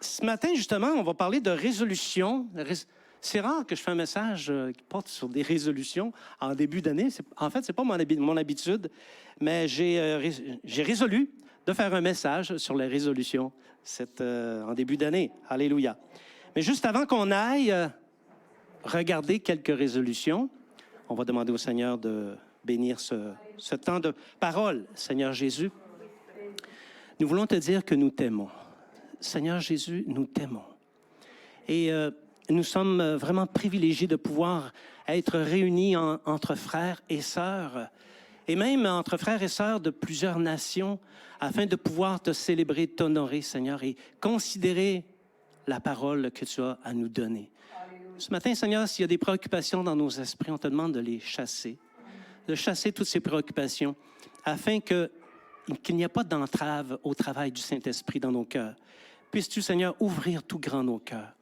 Ce matin, justement, on va parler de résolution. C'est rare que je fais un message qui porte sur des résolutions en début d'année. En fait, ce n'est pas mon habitude, mais j'ai résolu de faire un message sur les résolutions en début d'année. Alléluia. Mais juste avant qu'on aille regarder quelques résolutions, on va demander au Seigneur de bénir ce temps de parole. Seigneur Jésus, nous voulons te dire que nous t'aimons. Seigneur Jésus, nous t'aimons. Et nous sommes vraiment privilégiés de pouvoir être réunis entre frères et sœurs, et même entre frères et sœurs de plusieurs nations, afin de pouvoir te célébrer, t'honorer, Seigneur, et considérer la parole que tu as à nous donner. Ce matin, Seigneur, s'il y a des préoccupations dans nos esprits, on te demande de les chasser, de chasser toutes ces préoccupations, afin qu'il n'y ait pas d'entrave au travail du Saint-Esprit dans nos cœurs. Puisses-tu, Seigneur, ouvrir tout grand nos cœurs,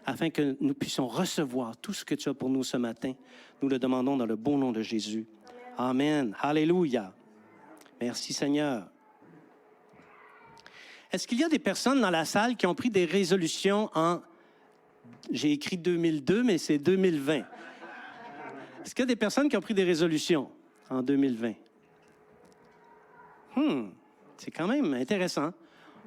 afin que nous puissions recevoir tout ce que tu as pour nous ce matin. Nous le demandons dans le beau nom de Jésus. Amen. Alléluia. Merci, Seigneur. Est-ce qu'il y a des personnes dans la salle qui ont pris des résolutions j'ai écrit 2002, mais c'est 2020. Est-ce qu'il y a des personnes qui ont pris des résolutions en 2020? C'est quand même intéressant.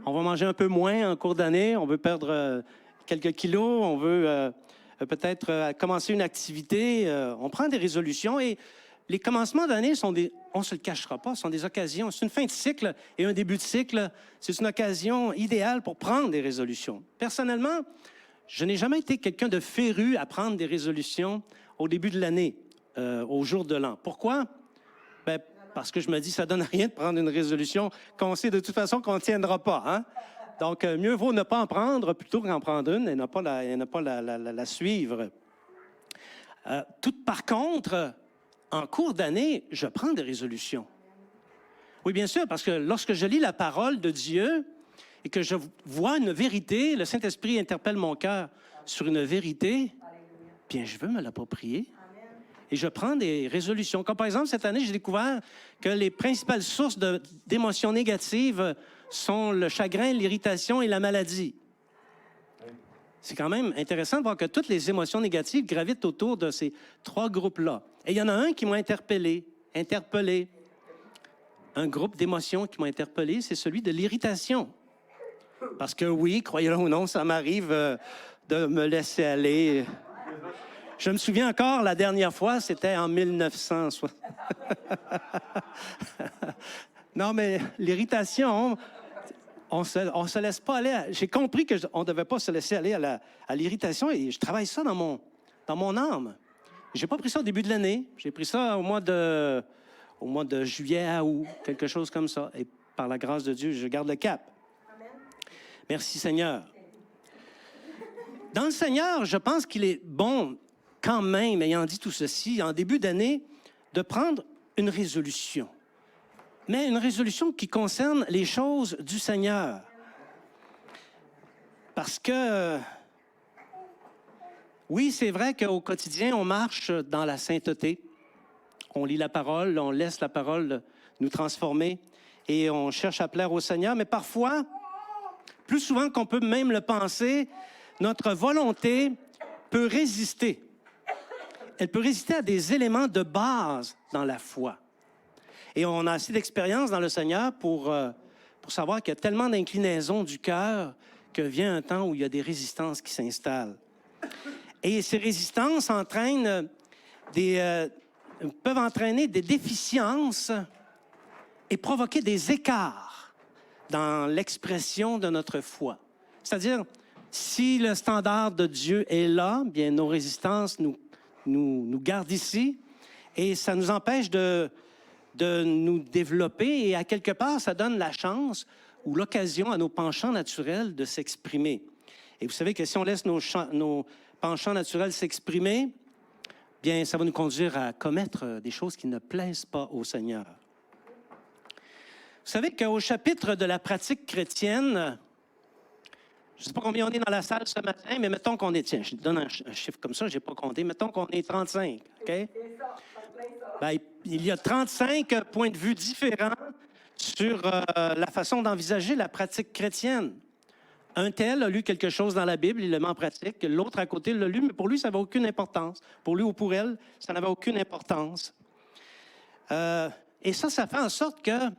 On va manger un peu moins en cours d'année, on veut perdre quelques kilos, on veut peut-être commencer une activité. On prend des résolutions et les commencements d'année on ne se le cachera pas, sont des occasions. C'est une fin de cycle et un début de cycle. C'est une occasion idéale pour prendre des résolutions. Personnellement, je n'ai jamais été quelqu'un de féru à prendre des résolutions au début de l'année, au jour de l'an. Pourquoi? Parce que je me dis, ça ne donne rien de prendre une résolution qu'on sait de toute façon qu'on ne tiendra pas. Hein? Donc, mieux vaut ne pas en prendre plutôt qu'en prendre une et ne pas la suivre. Par contre, en cours d'année, je prends des résolutions. Oui, bien sûr, parce que lorsque je lis la parole de Dieu et que je vois une vérité, le Saint-Esprit interpelle mon cœur sur une vérité, bien, je veux me l'approprier. Et je prends des résolutions. Comme par exemple, cette année, j'ai découvert que les principales sources d'émotions négatives sont le chagrin, l'irritation et la maladie. C'est quand même intéressant de voir que toutes les émotions négatives gravitent autour de ces trois groupes-là. Et il y en a un qui m'a interpellé. Un groupe d'émotions qui m'a interpellé, c'est celui de l'irritation. Parce que oui, croyez-le ou non, ça m'arrive de me laisser aller. Je me souviens encore, la dernière fois, c'était en 1960. Non, mais l'irritation, on se laisse pas aller. J'ai compris qu'on ne devait pas se laisser aller à l'irritation et je travaille ça dans mon âme. J'ai pas pris ça au début de l'année. J'ai pris ça au mois de juillet à août, quelque chose comme ça. Et par la grâce de Dieu, je garde le cap. Amen. Merci, Seigneur. Dans le Seigneur, je pense qu'il est bon, quand même, ayant dit tout ceci, en début d'année, de prendre une résolution. Mais une résolution qui concerne les choses du Seigneur. Parce que, oui, c'est vrai qu'au quotidien, on marche dans la sainteté. On lit la parole, on laisse la parole nous transformer et on cherche à plaire au Seigneur. Mais parfois, plus souvent qu'on peut même le penser, notre volonté peut résister. Elle peut résister à des éléments de base dans la foi. Et on a assez d'expérience dans le Seigneur pour savoir qu'il y a tellement d'inclinaisons du cœur que vient un temps où il y a des résistances qui s'installent. Et ces résistances peuvent entraîner des déficiences et provoquer des écarts dans l'expression de notre foi. C'est-à-dire, si le standard de Dieu est là, bien nos résistances nous gardent ici et ça nous empêche de nous développer et à quelque part, ça donne la chance ou l'occasion à nos penchants naturels de s'exprimer. Et vous savez que si on laisse nos penchants naturels s'exprimer, bien, ça va nous conduire à commettre des choses qui ne plaisent pas au Seigneur. Vous savez qu'au chapitre de la pratique chrétienne, je ne sais pas combien on est dans la salle ce matin, mais mettons qu'on est, tiens, je donne un chiffre comme ça, je n'ai pas compté, mettons qu'on est 35, OK? Bien, il y a 35 points de vue différents sur la façon d'envisager la pratique chrétienne. Un tel a lu quelque chose dans la Bible, il le met en pratique. L'autre à côté l'a lu, mais pour lui, ça n'avait aucune importance. Pour lui ou pour elle, ça n'avait aucune importance. Et ça fait en sorte que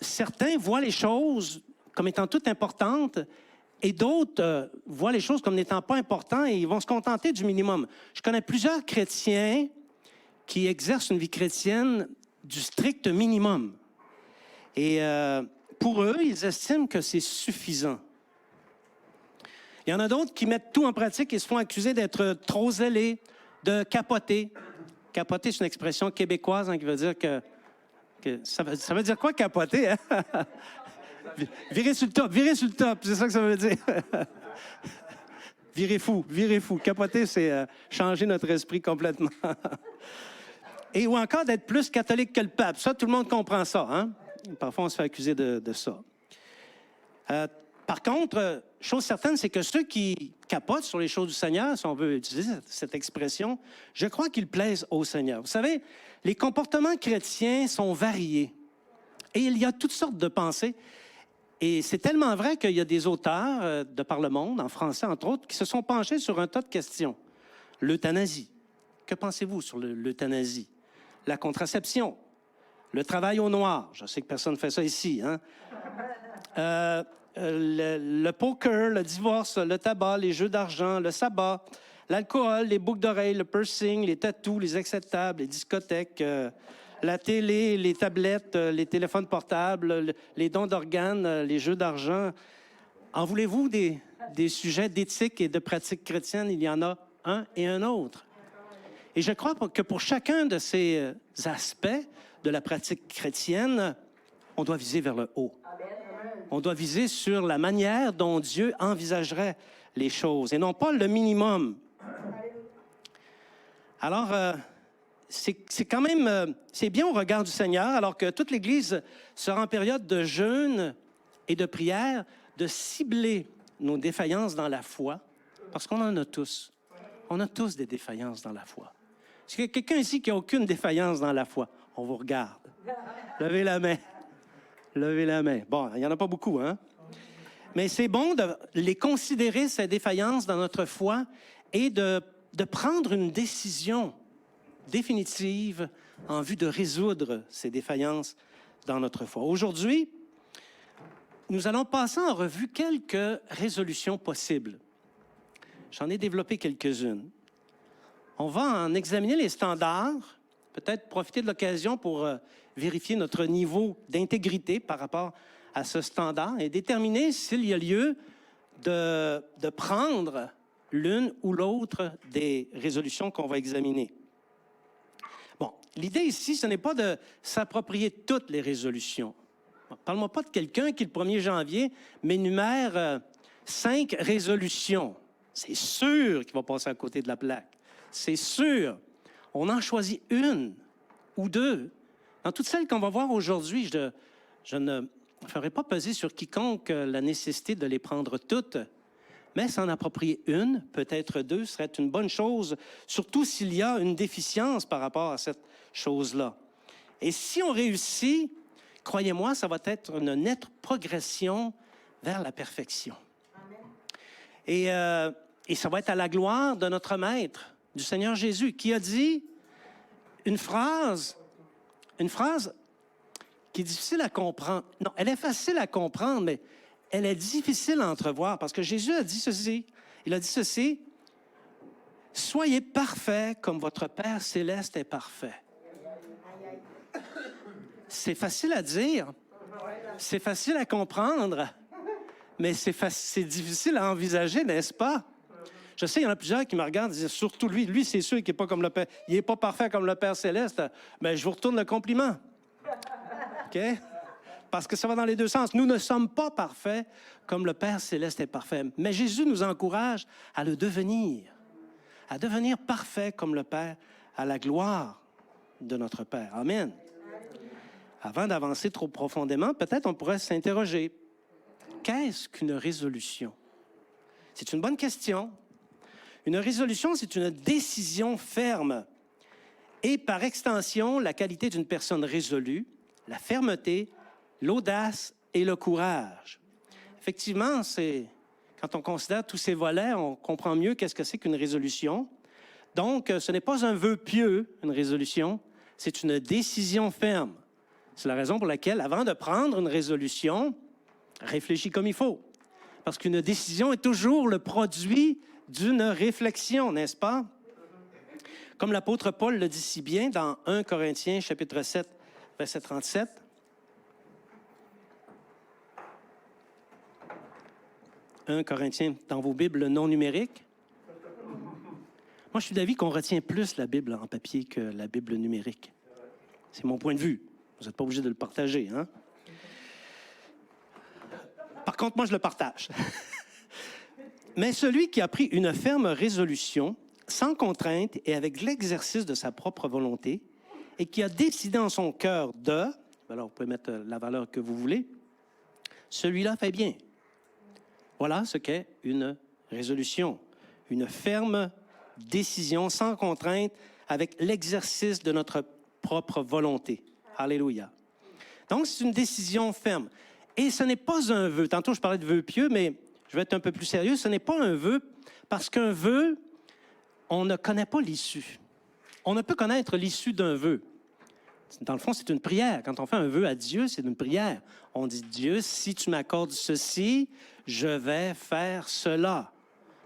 certains voient les choses comme étant toutes importantes et d'autres voient les choses comme n'étant pas importantes et ils vont se contenter du minimum. Je connais plusieurs chrétiens qui exercent une vie chrétienne du strict minimum. Et pour eux, ils estiment que c'est suffisant. Il y en a d'autres qui mettent tout en pratique et se font accuser d'être trop zélés, de capoter. Capoter, c'est une expression québécoise qui veut dire que ça veut dire quoi, capoter? Hein? Virer sur le top, c'est ça que ça veut dire. Virer fou. Capoter, c'est changer notre esprit complètement. Et ou encore d'être plus catholique que le pape. Ça, tout le monde comprend ça. Hein? Parfois, on se fait accuser de ça. Par contre, chose certaine, c'est que ceux qui capotent sur les choses du Seigneur, si on veut utiliser cette expression, je crois qu'ils plaisent au Seigneur. Vous savez, les comportements chrétiens sont variés. Et il y a toutes sortes de pensées. Et c'est tellement vrai qu'il y a des auteurs de par le monde, en français entre autres, qui se sont penchés sur un tas de questions. L'euthanasie. Que pensez-vous sur l'euthanasie? La contraception. Le travail au noir. Je sais que personne ne fait ça ici. Hein? Le poker, le divorce, le tabac, les jeux d'argent, le sabbat, l'alcool, les boucles d'oreilles, le piercing, les tatous, les acceptables, les discothèques, la télé, les tablettes, les téléphones portables, les dons d'organes, les jeux d'argent. En voulez-vous des sujets d'éthique et de pratique chrétienne? Il y en a un et un autre. Et je crois que pour chacun de ces aspects de la pratique chrétienne, on doit viser vers le haut. On doit viser sur la manière dont Dieu envisagerait les choses et non pas le minimum. Alors, c'est quand même, c'est bien au regard du Seigneur, alors que toute l'Église sera en période de jeûne et de prière, de cibler nos défaillances dans la foi, parce qu'on en a tous. On a tous des défaillances dans la foi. Est-ce qu'il y a quelqu'un ici qui n'a aucune défaillance dans la foi? On vous regarde. Levez la main. Levez la main. Bon, il n'y en a pas beaucoup, hein? Mais c'est bon de les considérer, ces défaillances dans notre foi, et de prendre une décision définitive en vue de résoudre ces défaillances dans notre foi. Aujourd'hui, nous allons passer en revue quelques résolutions possibles. J'en ai développé quelques-unes. On va en examiner les standards, peut-être profiter de l'occasion pour vérifier notre niveau d'intégrité par rapport à ce standard et déterminer s'il y a lieu de prendre l'une ou l'autre des résolutions qu'on va examiner. Bon, l'idée ici, ce n'est pas de s'approprier toutes les résolutions. Parle-moi pas de quelqu'un qui, le 1er janvier, m'énumère 5 résolutions. C'est sûr qu'il va passer à côté de la plaque. C'est sûr. On en choisit une ou deux. Dans toutes celles qu'on va voir aujourd'hui, je ne ferai pas peser sur quiconque la nécessité de les prendre toutes, mais s'en approprier une, peut-être deux, serait une bonne chose, surtout s'il y a une déficience par rapport à cette chose-là. Et si on réussit, croyez-moi, ça va être une nette progression vers la perfection. Et ça va être à la gloire de notre Maître, du Seigneur Jésus, qui a dit une phrase qui est difficile à comprendre. Non, elle est facile à comprendre, mais elle est difficile à entrevoir, parce que Jésus a dit ceci. Il a dit ceci: « Soyez parfaits comme votre Père céleste est parfait. » C'est facile à dire, c'est facile à comprendre, mais c'est difficile à envisager, n'est-ce pas? Je sais, il y en a plusieurs qui me regardent et disent, surtout lui c'est sûr qu'il n'est pas comme le Père, il n'est pas parfait comme le Père céleste, mais je vous retourne le compliment. OK? Parce que ça va dans les deux sens. Nous ne sommes pas parfaits comme le Père céleste est parfait, mais Jésus nous encourage à le devenir, à devenir parfait comme le Père, à la gloire de notre Père. Amen. Avant d'avancer trop profondément, peut-être on pourrait s'interroger. Qu'est-ce qu'une résolution? C'est une bonne question. Une résolution, c'est une décision ferme. Et par extension, la qualité d'une personne résolue, la fermeté, l'audace et le courage. Effectivement, c'est Quand on considère tous ces volets, on comprend mieux qu'est-ce que c'est qu'une résolution. Donc, ce n'est pas un vœu pieux, une résolution, c'est une décision ferme. C'est la raison pour laquelle, avant de prendre une résolution, réfléchis comme il faut. Parce qu'une décision est toujours le produit d'une réflexion, n'est-ce pas? Comme l'apôtre Paul le dit si bien dans 1 Corinthiens, chapitre 7, verset 37. 1 Corinthiens, dans vos Bibles non numériques. Moi, je suis d'avis qu'on retient plus la Bible en papier que la Bible numérique. C'est mon point de vue. Vous n'êtes pas obligé de le partager, hein? Par contre, moi, je le partage. Mais celui qui a pris une ferme résolution, sans contrainte et avec l'exercice de sa propre volonté, et qui a décidé en son cœur de, alors vous pouvez mettre la valeur que vous voulez, celui-là fait bien. Voilà ce qu'est une résolution, une ferme décision sans contrainte avec l'exercice de notre propre volonté. Alléluia. Donc, c'est une décision ferme. Et ce n'est pas un vœu. Tantôt, je parlais de vœu pieux, mais je vais être un peu plus sérieux. Ce n'est pas un vœu parce qu'un vœu, on ne connaît pas l'issue. On ne peut connaître l'issue d'un vœu. Dans le fond, c'est une prière. Quand on fait un vœu à Dieu, c'est une prière. On dit, Dieu, si tu m'accordes ceci, je vais faire cela.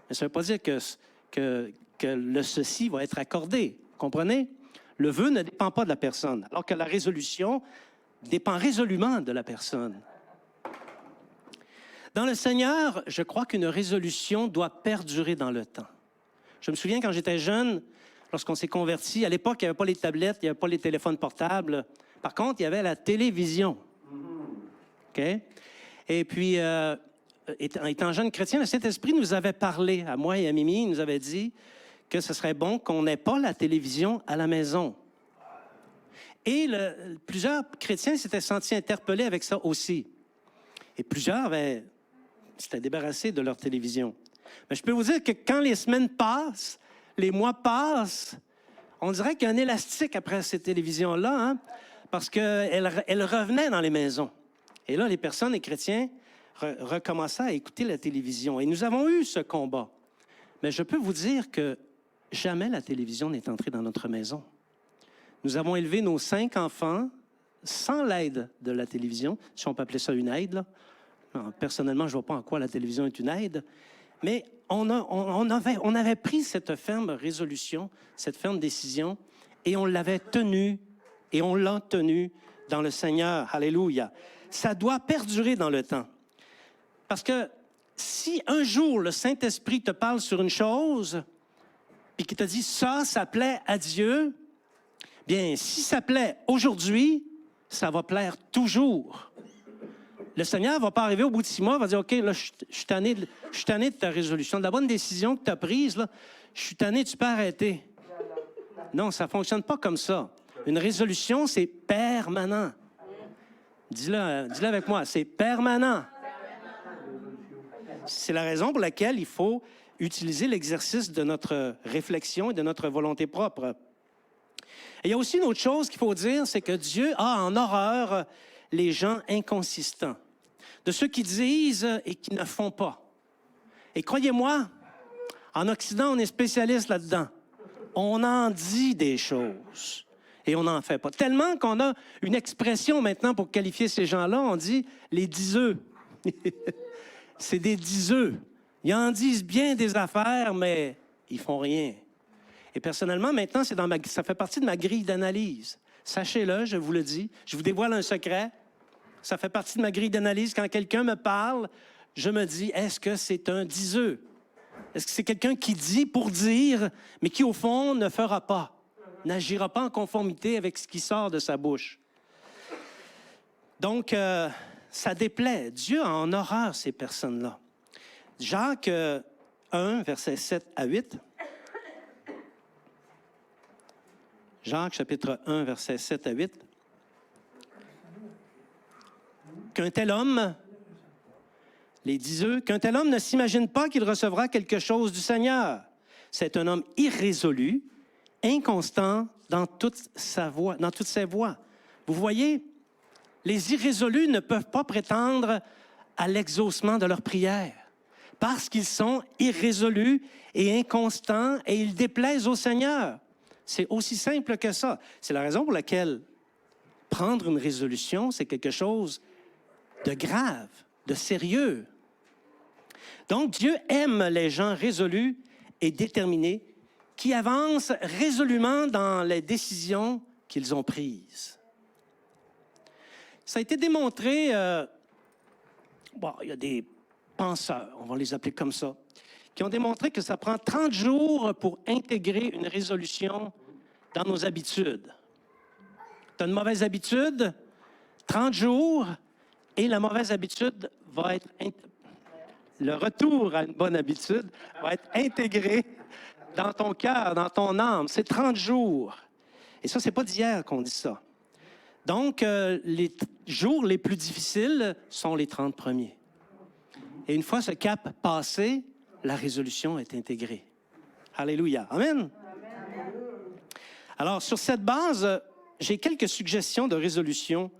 Mais ça ne veut pas dire que le ceci va être accordé. Comprenez? Le vœu ne dépend pas de la personne, alors que la résolution dépend résolument de la personne. Dans le Seigneur, je crois qu'une résolution doit perdurer dans le temps. Je me souviens quand j'étais jeune, lorsqu'on s'est converti, à l'époque, il n'y avait pas les tablettes, il n'y avait pas les téléphones portables. Par contre, il y avait la télévision. OK? Et puis, étant jeune chrétien, le Saint-Esprit nous avait parlé, à moi et à Mimi, il nous avait dit que ce serait bon qu'on n'ait pas la télévision à la maison. Et plusieurs chrétiens s'étaient sentis interpellés avec ça aussi. Et plusieurs s'étaient débarrassés de leur télévision. Mais je peux vous dire que quand les semaines passent, les mois passent, on dirait qu'il y a un élastique après cette télévision-là, hein, parce qu'elle revenait dans les maisons. Et là, les personnes, les chrétiens, recommençaient à écouter la télévision. Et nous avons eu ce combat. Mais je peux vous dire que jamais la télévision n'est entrée dans notre maison. Nous avons élevé nos 5 enfants sans l'aide de la télévision, si on peut appeler ça une aide. Là. Non, personnellement, je ne vois pas en quoi la télévision est une aide. Mais on avait pris cette ferme résolution, cette ferme décision, et on l'avait tenue, et on l'a tenue dans le Seigneur. Alléluia. Ça doit perdurer dans le temps. Parce que si un jour le Saint-Esprit te parle sur une chose, puis qu'il te dit ça plaît à Dieu, bien, si ça plaît aujourd'hui, ça va plaire toujours. Le Seigneur ne va pas arriver au bout de 6 mois, il va dire, OK, là, je suis tanné de ta résolution, de la bonne décision que tu as prise, là, je suis tanné, tu peux arrêter. Non, ça ne fonctionne pas comme ça. Une résolution, c'est permanent. Dis-le avec moi, c'est permanent. C'est la raison pour laquelle il faut utiliser l'exercice de notre réflexion et de notre volonté propre. Et il y a aussi une autre chose qu'il faut dire, c'est que Dieu a en horreur les gens inconsistants, de ceux qui disent et qui ne font pas. Et croyez-moi, en Occident, on est spécialiste là-dedans. On en dit des choses et on n'en fait pas. Tellement qu'on a une expression maintenant pour qualifier ces gens-là, on dit les diseux. C'est des diseux. Ils en disent bien des affaires, mais ils font rien. Et personnellement, maintenant, ça fait partie de ma grille d'analyse. Sachez-le, je vous le dis, je vous dévoile un secret. Ça fait partie de ma grille d'analyse. Quand quelqu'un me parle, je me dis, est-ce que c'est un diseux? Est-ce que c'est quelqu'un qui dit pour dire, mais qui, au fond, ne fera pas, n'agira pas en conformité avec ce qui sort de sa bouche? Donc, ça déplaît. Dieu a en horreur ces personnes-là. Jacques 1, versets 7 à 8. Jacques, chapitre 1, versets 7 à 8. Qu'un tel homme, les diseux, qu'un tel homme ne s'imagine pas qu'il recevra quelque chose du Seigneur. C'est un homme irrésolu, inconstant dans toutes ses voies. Vous voyez, les irrésolus ne peuvent pas prétendre à l'exaucement de leur prière parce qu'ils sont irrésolus et inconstants et ils déplaisent au Seigneur. C'est aussi simple que ça. C'est la raison pour laquelle prendre une résolution, c'est quelque chose de grave, de sérieux. Donc, Dieu aime les gens résolus et déterminés qui avancent résolument dans les décisions qu'ils ont prises. Ça a été démontré, il y a des penseurs, on va les appeler comme ça, qui ont démontré que ça prend 30 jours pour intégrer une résolution dans nos habitudes. Tu as une mauvaise habitude, 30 jours, et la mauvaise habitude va être... Le retour à une bonne habitude va être intégré dans ton cœur, dans ton âme. C'est 30 jours. Et ça, c'est pas d'hier qu'on dit ça. Donc, les jours les plus difficiles sont les 30 premiers. Et une fois ce cap passé, la résolution est intégrée. Alléluia. Amen. Alors, sur cette base, j'ai quelques suggestions de résolution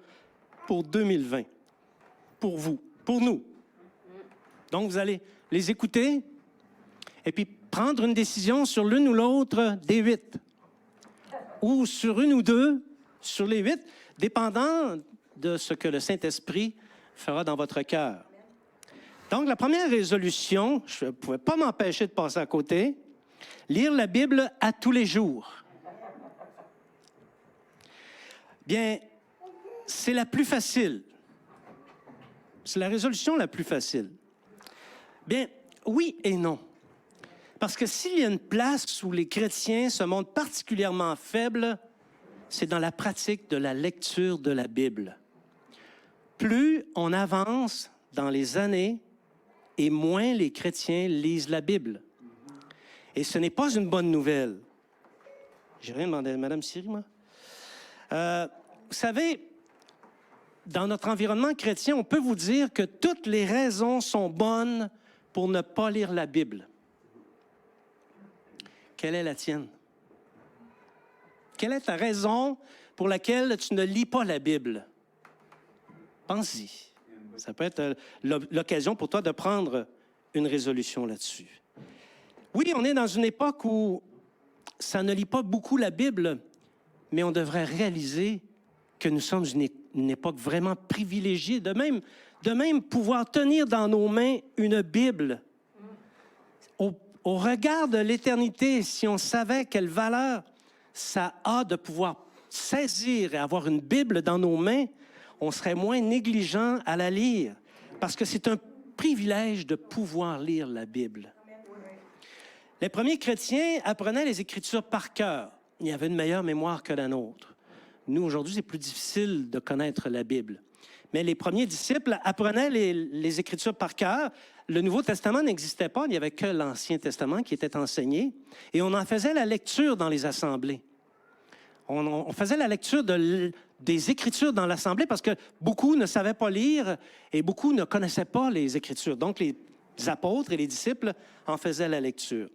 pour 2020. Pour vous, pour nous. Donc, vous allez les écouter et puis prendre une décision sur l'une ou l'autre des 8. Ou sur une ou deux, sur les 8, dépendant de ce que le Saint-Esprit fera dans votre cœur. Donc, la première résolution, je ne pouvais pas m'empêcher de passer à côté, lire la Bible à tous les jours. Bien, c'est la plus facile. C'est la résolution la plus facile. Bien, oui et non. Parce que s'il y a une place où les chrétiens se montrent particulièrement faibles, c'est dans la pratique de la lecture de la Bible. Plus on avance dans les années, et moins les chrétiens lisent la Bible. Et ce n'est pas une bonne nouvelle. J'ai rien demandé à Mme Siri, moi. Vous savez, dans notre environnement chrétien, on peut vous dire que toutes les raisons sont bonnes pour ne pas lire la Bible. Quelle est la tienne? Quelle est ta raison pour laquelle tu ne lis pas la Bible? Pense-y. Ça peut être l'occasion pour toi de prendre une résolution là-dessus. Oui, on est dans une époque où ça ne lit pas beaucoup la Bible, mais on devrait réaliser que nous sommes une époque vraiment privilégiée, de même pouvoir tenir dans nos mains une Bible. Au regard de l'éternité, si on savait quelle valeur ça a de pouvoir saisir et avoir une Bible dans nos mains, on serait moins négligent à la lire, parce que c'est un privilège de pouvoir lire la Bible. Les premiers chrétiens apprenaient les Écritures par cœur. Ils avaient une meilleure mémoire que la nôtre. Nous, aujourd'hui, c'est plus difficile de connaître la Bible. Mais les premiers disciples apprenaient les Écritures par cœur. Le Nouveau Testament n'existait pas, il n'y avait que l'Ancien Testament qui était enseigné. Et on en faisait la lecture dans les assemblées. On faisait la lecture des Écritures dans l'Assemblée parce que beaucoup ne savaient pas lire et beaucoup ne connaissaient pas les Écritures. Donc, les apôtres et les disciples en faisaient la lecture.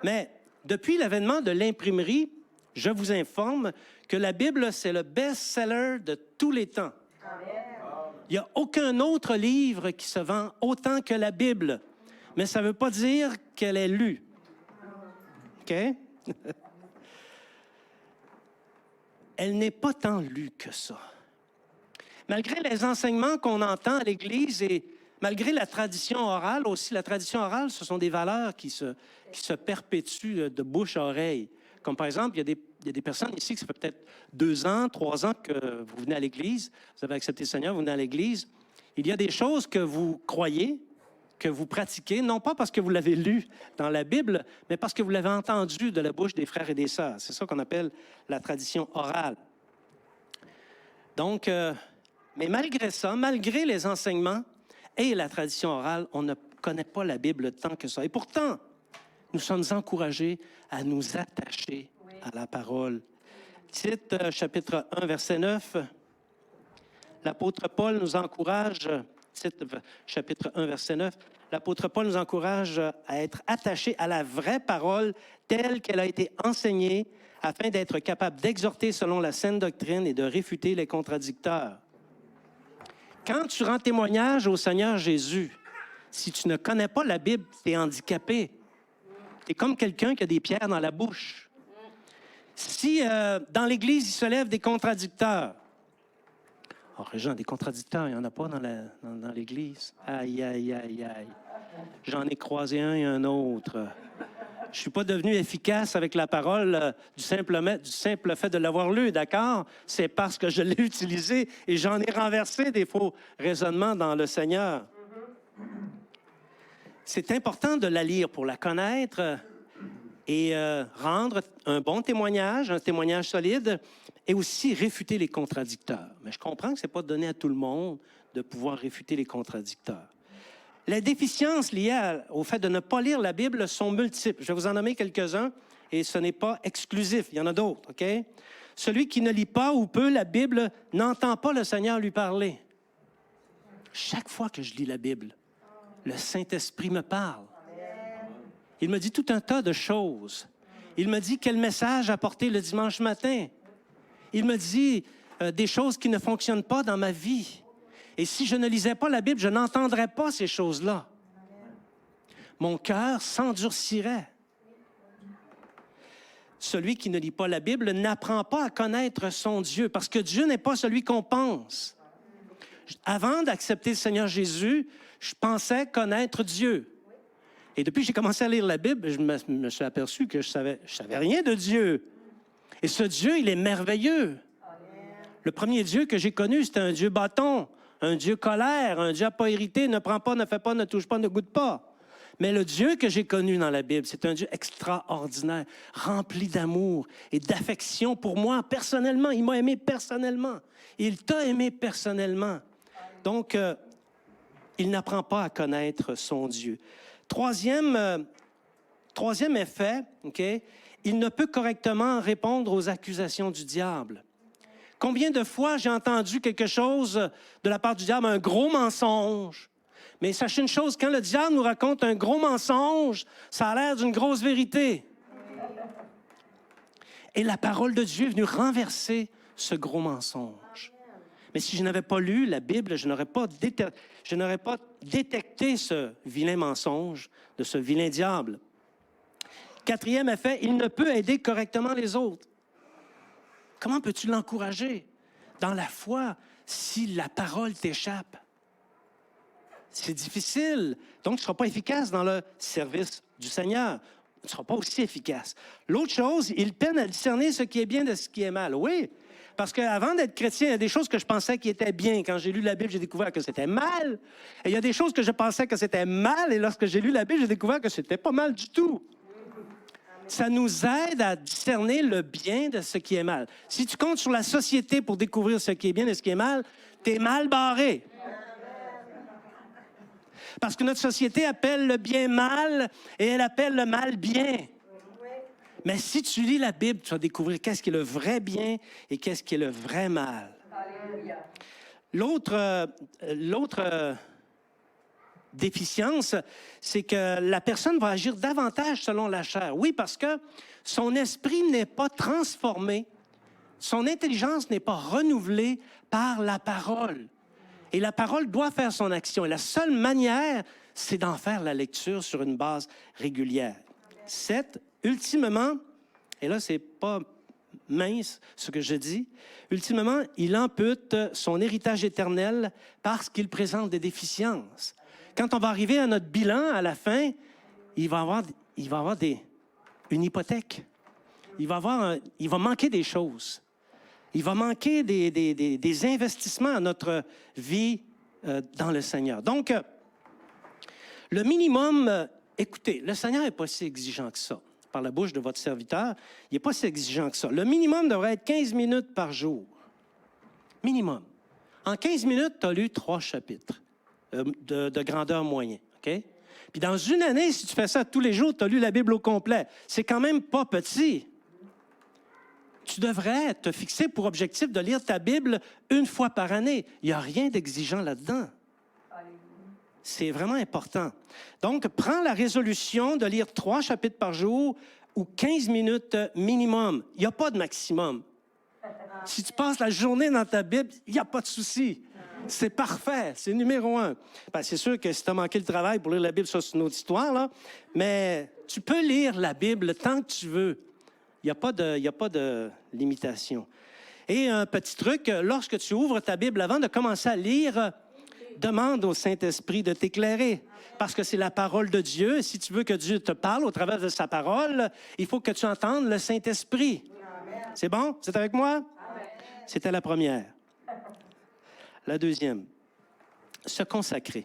Mais depuis l'avènement de l'imprimerie, je vous informe que la Bible, c'est le best-seller de tous les temps. Il n'y a aucun autre livre qui se vend autant que la Bible. Mais ça ne veut pas dire qu'elle est lue. OK? Elle n'est pas tant lue que ça. Malgré les enseignements qu'on entend à l'Église et malgré la tradition orale aussi, la tradition orale, ce sont des valeurs qui se perpétuent de bouche à oreille. Comme par exemple, il y a des personnes ici, que ça fait peut-être 2 ans, 3 ans que vous venez à l'Église, vous avez accepté le Seigneur, vous venez à l'Église. Il y a des choses que vous croyez, que vous pratiquez, non pas parce que vous l'avez lu dans la Bible, mais parce que vous l'avez entendu de la bouche des frères et des sœurs. C'est ça qu'on appelle la tradition orale. Donc, mais malgré ça, malgré les enseignements et la tradition orale, on ne connaît pas la Bible tant que ça. Et pourtant, nous sommes encouragés à nous attacher à la parole. Tite, chapitre 1, verset 9. L'apôtre Paul nous encourage, Tite, chapitre 1, verset 9, l'apôtre Paul nous encourage à être attachés à la vraie parole telle qu'elle a été enseignée, afin d'être capable d'exhorter selon la saine doctrine et de réfuter les contradicteurs. Quand tu rends témoignage au Seigneur Jésus, Si tu ne connais pas la Bible, tu es handicapé. Tu es comme quelqu'un qui a des pierres dans la bouche. Si dans l'Église, il se lève des contradicteurs. Oh, Régent, des contradicteurs, il n'y en a pas dans l'Église. Aïe, aïe, aïe, aïe. J'en ai croisé un et un autre. Je ne suis pas devenu efficace avec la parole du simple fait de l'avoir lu, d'accord? C'est parce que je l'ai utilisé et j'en ai renversé des faux raisonnements dans le Seigneur. C'est important de la lire pour la connaître et rendre un bon témoignage, un témoignage solide, et aussi réfuter les contradicteurs. Mais je comprends que ce n'est pas donné à tout le monde de pouvoir réfuter les contradicteurs. Les déficiences liées au fait de ne pas lire la Bible sont multiples. Je vais vous en nommer quelques-uns, et ce n'est pas exclusif. Il y en a d'autres, OK? Celui qui ne lit pas ou peu la Bible n'entend pas le Seigneur lui parler. Chaque fois que je lis la Bible, le Saint-Esprit me parle. Il me dit tout un tas de choses. Il me dit quel message apporter le dimanche matin. Il me dit des choses qui ne fonctionnent pas dans ma vie. Et si je ne lisais pas la Bible, je n'entendrais pas ces choses-là. Mon cœur s'endurcirait. Celui qui ne lit pas la Bible n'apprend pas à connaître son Dieu, parce que Dieu n'est pas celui qu'on pense. Avant d'accepter le Seigneur Jésus, je pensais connaître Dieu. Et depuis que j'ai commencé à lire la Bible, je me suis aperçu que je savais rien de Dieu. Et ce Dieu, il est merveilleux. Le premier Dieu que j'ai connu, c'était un Dieu bâton, un Dieu colère, un Dieu à pas hérité, ne prend pas, ne fait pas, ne touche pas, ne goûte pas. Mais le Dieu que j'ai connu dans la Bible, c'est un Dieu extraordinaire, rempli d'amour et d'affection pour moi personnellement. Il m'a aimé personnellement. Il t'a aimé personnellement. Donc, il n'apprend pas à connaître son Dieu. Troisième effet, OK? Il ne peut correctement répondre aux accusations du diable. Combien de fois j'ai entendu quelque chose de la part du diable, un gros mensonge? Mais sachez une chose, quand le diable nous raconte un gros mensonge, ça a l'air d'une grosse vérité. Et la parole de Dieu est venue renverser ce gros mensonge. Mais si je n'avais pas lu la Bible, je n'aurais pas détecté ce vilain mensonge de ce vilain diable. Quatrième effet, il ne peut aider correctement les autres. Comment peux-tu l'encourager dans la foi si la parole t'échappe? C'est difficile. Donc, tu ne seras pas efficace dans le service du Seigneur. Tu ne seras pas aussi efficace. L'autre chose, il peine à discerner ce qui est bien de ce qui est mal. Oui, parce qu'avant d'être chrétien, il y a des choses que je pensais qui étaient bien. Quand j'ai lu la Bible, j'ai découvert que c'était mal. Et il y a des choses que je pensais que c'était mal. Et lorsque j'ai lu la Bible, j'ai découvert que c'était pas mal du tout. Ça nous aide à discerner le bien de ce qui est mal. Si tu comptes sur la société pour découvrir ce qui est bien et ce qui est mal, tu es mal barré. Parce que notre société appelle le bien mal et elle appelle le mal bien. Mais si tu lis la Bible, tu vas découvrir qu'est-ce qui est le vrai bien et qu'est-ce qui est le vrai mal. L'autre déficience, c'est que la personne va agir davantage selon la chair. Oui, parce que son esprit n'est pas transformé, son intelligence n'est pas renouvelée par la parole. Et la parole doit faire son action. Et la seule manière, c'est d'en faire la lecture sur une base régulière. 7, ultimement, et là, c'est pas mince ce que je dis, ultimement, il ampute son héritage éternel parce qu'il présente des déficiences. Quand on va arriver à notre bilan, à la fin, il va avoir une hypothèque. Il va manquer des choses. Il va manquer des investissements à notre vie dans le Seigneur. Donc, le minimum, écoutez, le Seigneur n'est pas si exigeant que ça. Par la bouche de votre serviteur, il n'est pas si exigeant que ça. Le minimum devrait être 15 minutes par jour. Minimum. En 15 minutes, tu as lu 3 chapitres de grandeur moyenne. OK? Puis dans une année, si tu fais ça tous les jours, tu as lu la Bible au complet. C'est quand même pas petit. Tu devrais te fixer pour objectif de lire ta Bible 1 fois par année. Il n'y a rien d'exigeant là-dedans. C'est vraiment important. Donc, prends la résolution de lire 3 chapitres par jour ou 15 minutes minimum. Il n'y a pas de maximum. Si tu passes la journée dans ta Bible, il n'y a pas de souci. C'est parfait, c'est numéro un. Ben, c'est sûr que si tu as manqué le travail pour lire la Bible, ça c'est une autre histoire, là. Mais tu peux lire la Bible tant que tu veux. Il n'y a pas de limitation. Et un petit truc, lorsque tu ouvres ta Bible, avant de commencer à lire, demande au Saint-Esprit de t'éclairer. Parce que c'est la parole de Dieu. Et si tu veux que Dieu te parle au travers de sa parole, il faut que tu entendes le Saint-Esprit. C'est bon? C'est avec moi? C'était la première. La deuxième, se consacrer.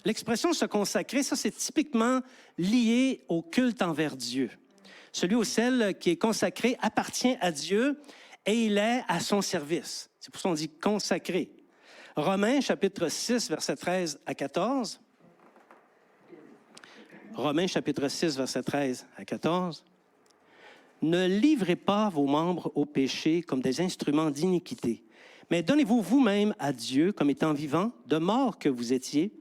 L'expression se consacrer, ça c'est typiquement lié au culte envers Dieu. Celui ou celle qui est consacré appartient à Dieu et il est à son service. C'est pour ça qu'on dit consacré. Romains chapitre 6, versets 13 à 14. Romains chapitre 6, versets 13 à 14. Ne livrez pas vos membres au péché comme des instruments d'iniquité, mais donnez-vous vous-même à Dieu comme étant vivants, de mort que vous étiez,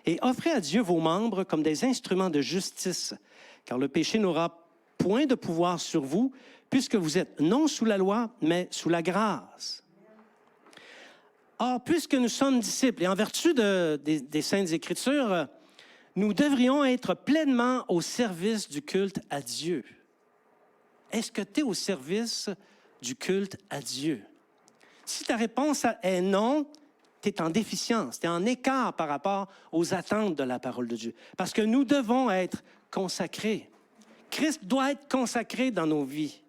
et offrez à Dieu vos membres comme des instruments de justice, car le péché n'aura point de pouvoir sur vous, puisque vous êtes non sous la loi, mais sous la grâce. Or, puisque nous sommes disciples, et en vertu des Saintes Écritures, nous devrions être pleinement au service du culte à Dieu. Est-ce que tu es au service du culte à Dieu? Si ta réponse est non, tu es en déficience, tu es en écart par rapport aux attentes de la parole de Dieu. Parce que nous devons être consacrés. Christ doit être consacré dans nos vies.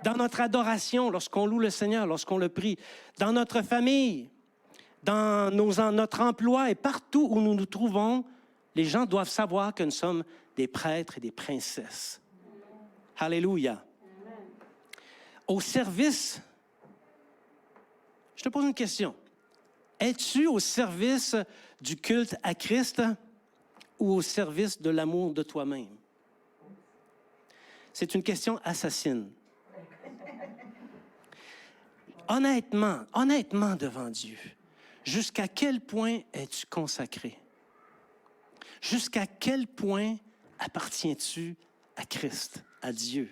Dans notre adoration, lorsqu'on loue le Seigneur, lorsqu'on le prie. Dans notre famille, dans notre emploi et partout où nous nous trouvons, les gens doivent savoir que nous sommes des prêtres et des princesses. Alléluia. Au service, je te pose une question. Es-tu au service du culte à Christ ou au service de l'amour de toi-même? C'est une question assassine. Honnêtement devant Dieu, jusqu'à quel point es-tu consacré? Jusqu'à quel point appartiens-tu à Christ, à Dieu?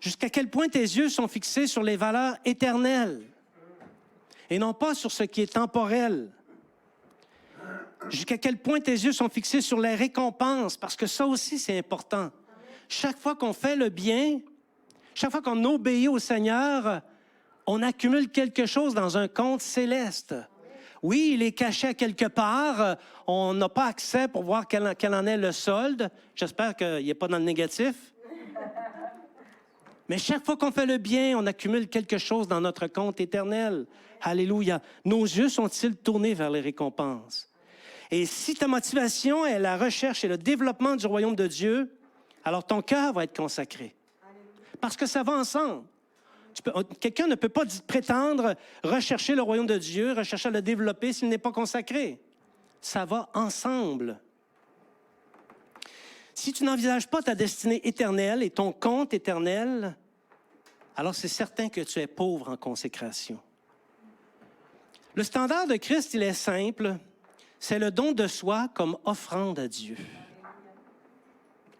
Jusqu'à quel point tes yeux sont fixés sur les valeurs éternelles et non pas sur ce qui est temporel? Jusqu'à quel point tes yeux sont fixés sur les récompenses, parce que ça aussi c'est important. Chaque fois qu'on fait le bien, chaque fois qu'on obéit au Seigneur, on accumule quelque chose dans un compte céleste. Oui, il est caché à quelque part. On n'a pas accès pour voir quel en est le solde. J'espère qu'il n'est pas dans le négatif. Mais chaque fois qu'on fait le bien, on accumule quelque chose dans notre compte éternel. Alléluia. Nos yeux sont-ils tournés vers les récompenses? Et si ta motivation est la recherche et le développement du royaume de Dieu, alors ton cœur va être consacré. Parce que ça va ensemble. Quelqu'un ne peut pas prétendre rechercher le royaume de Dieu, rechercher à le développer s'il n'est pas consacré. Ça va ensemble. Si tu n'envisages pas ta destinée éternelle et ton compte éternel, alors c'est certain que tu es pauvre en consécration. Le standard de Christ, il est simple. C'est le don de soi comme offrande à Dieu.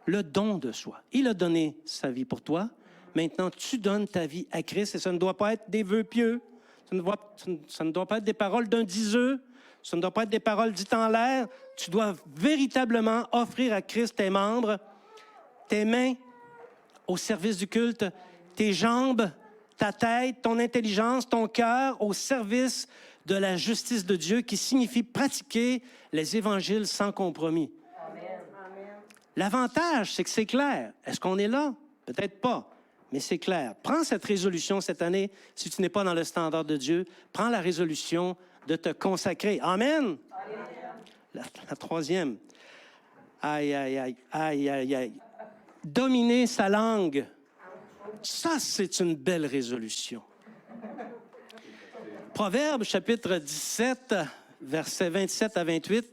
Le don de soi. Il a donné sa vie pour toi. Maintenant, tu donnes ta vie à Christ et ça ne doit pas être des vœux pieux. Ça ne doit pas être des paroles d'un diseux. Ça ne doit pas être des paroles dites en l'air. Tu dois véritablement offrir à Christ tes membres, tes mains au service du culte, tes jambes, ta tête, ton intelligence, ton cœur au service de la justice de Dieu qui signifie pratiquer les évangiles sans compromis. Amen. L'avantage, c'est que c'est clair. Est-ce qu'on est là? Peut-être pas. Mais c'est clair. Prends cette résolution cette année, si tu n'es pas dans le standard de Dieu, prends la résolution de te consacrer. Amen. La troisième. Aïe. Dominer sa langue. Ça, c'est une belle résolution. Proverbe, chapitre 17, versets 27 à 28.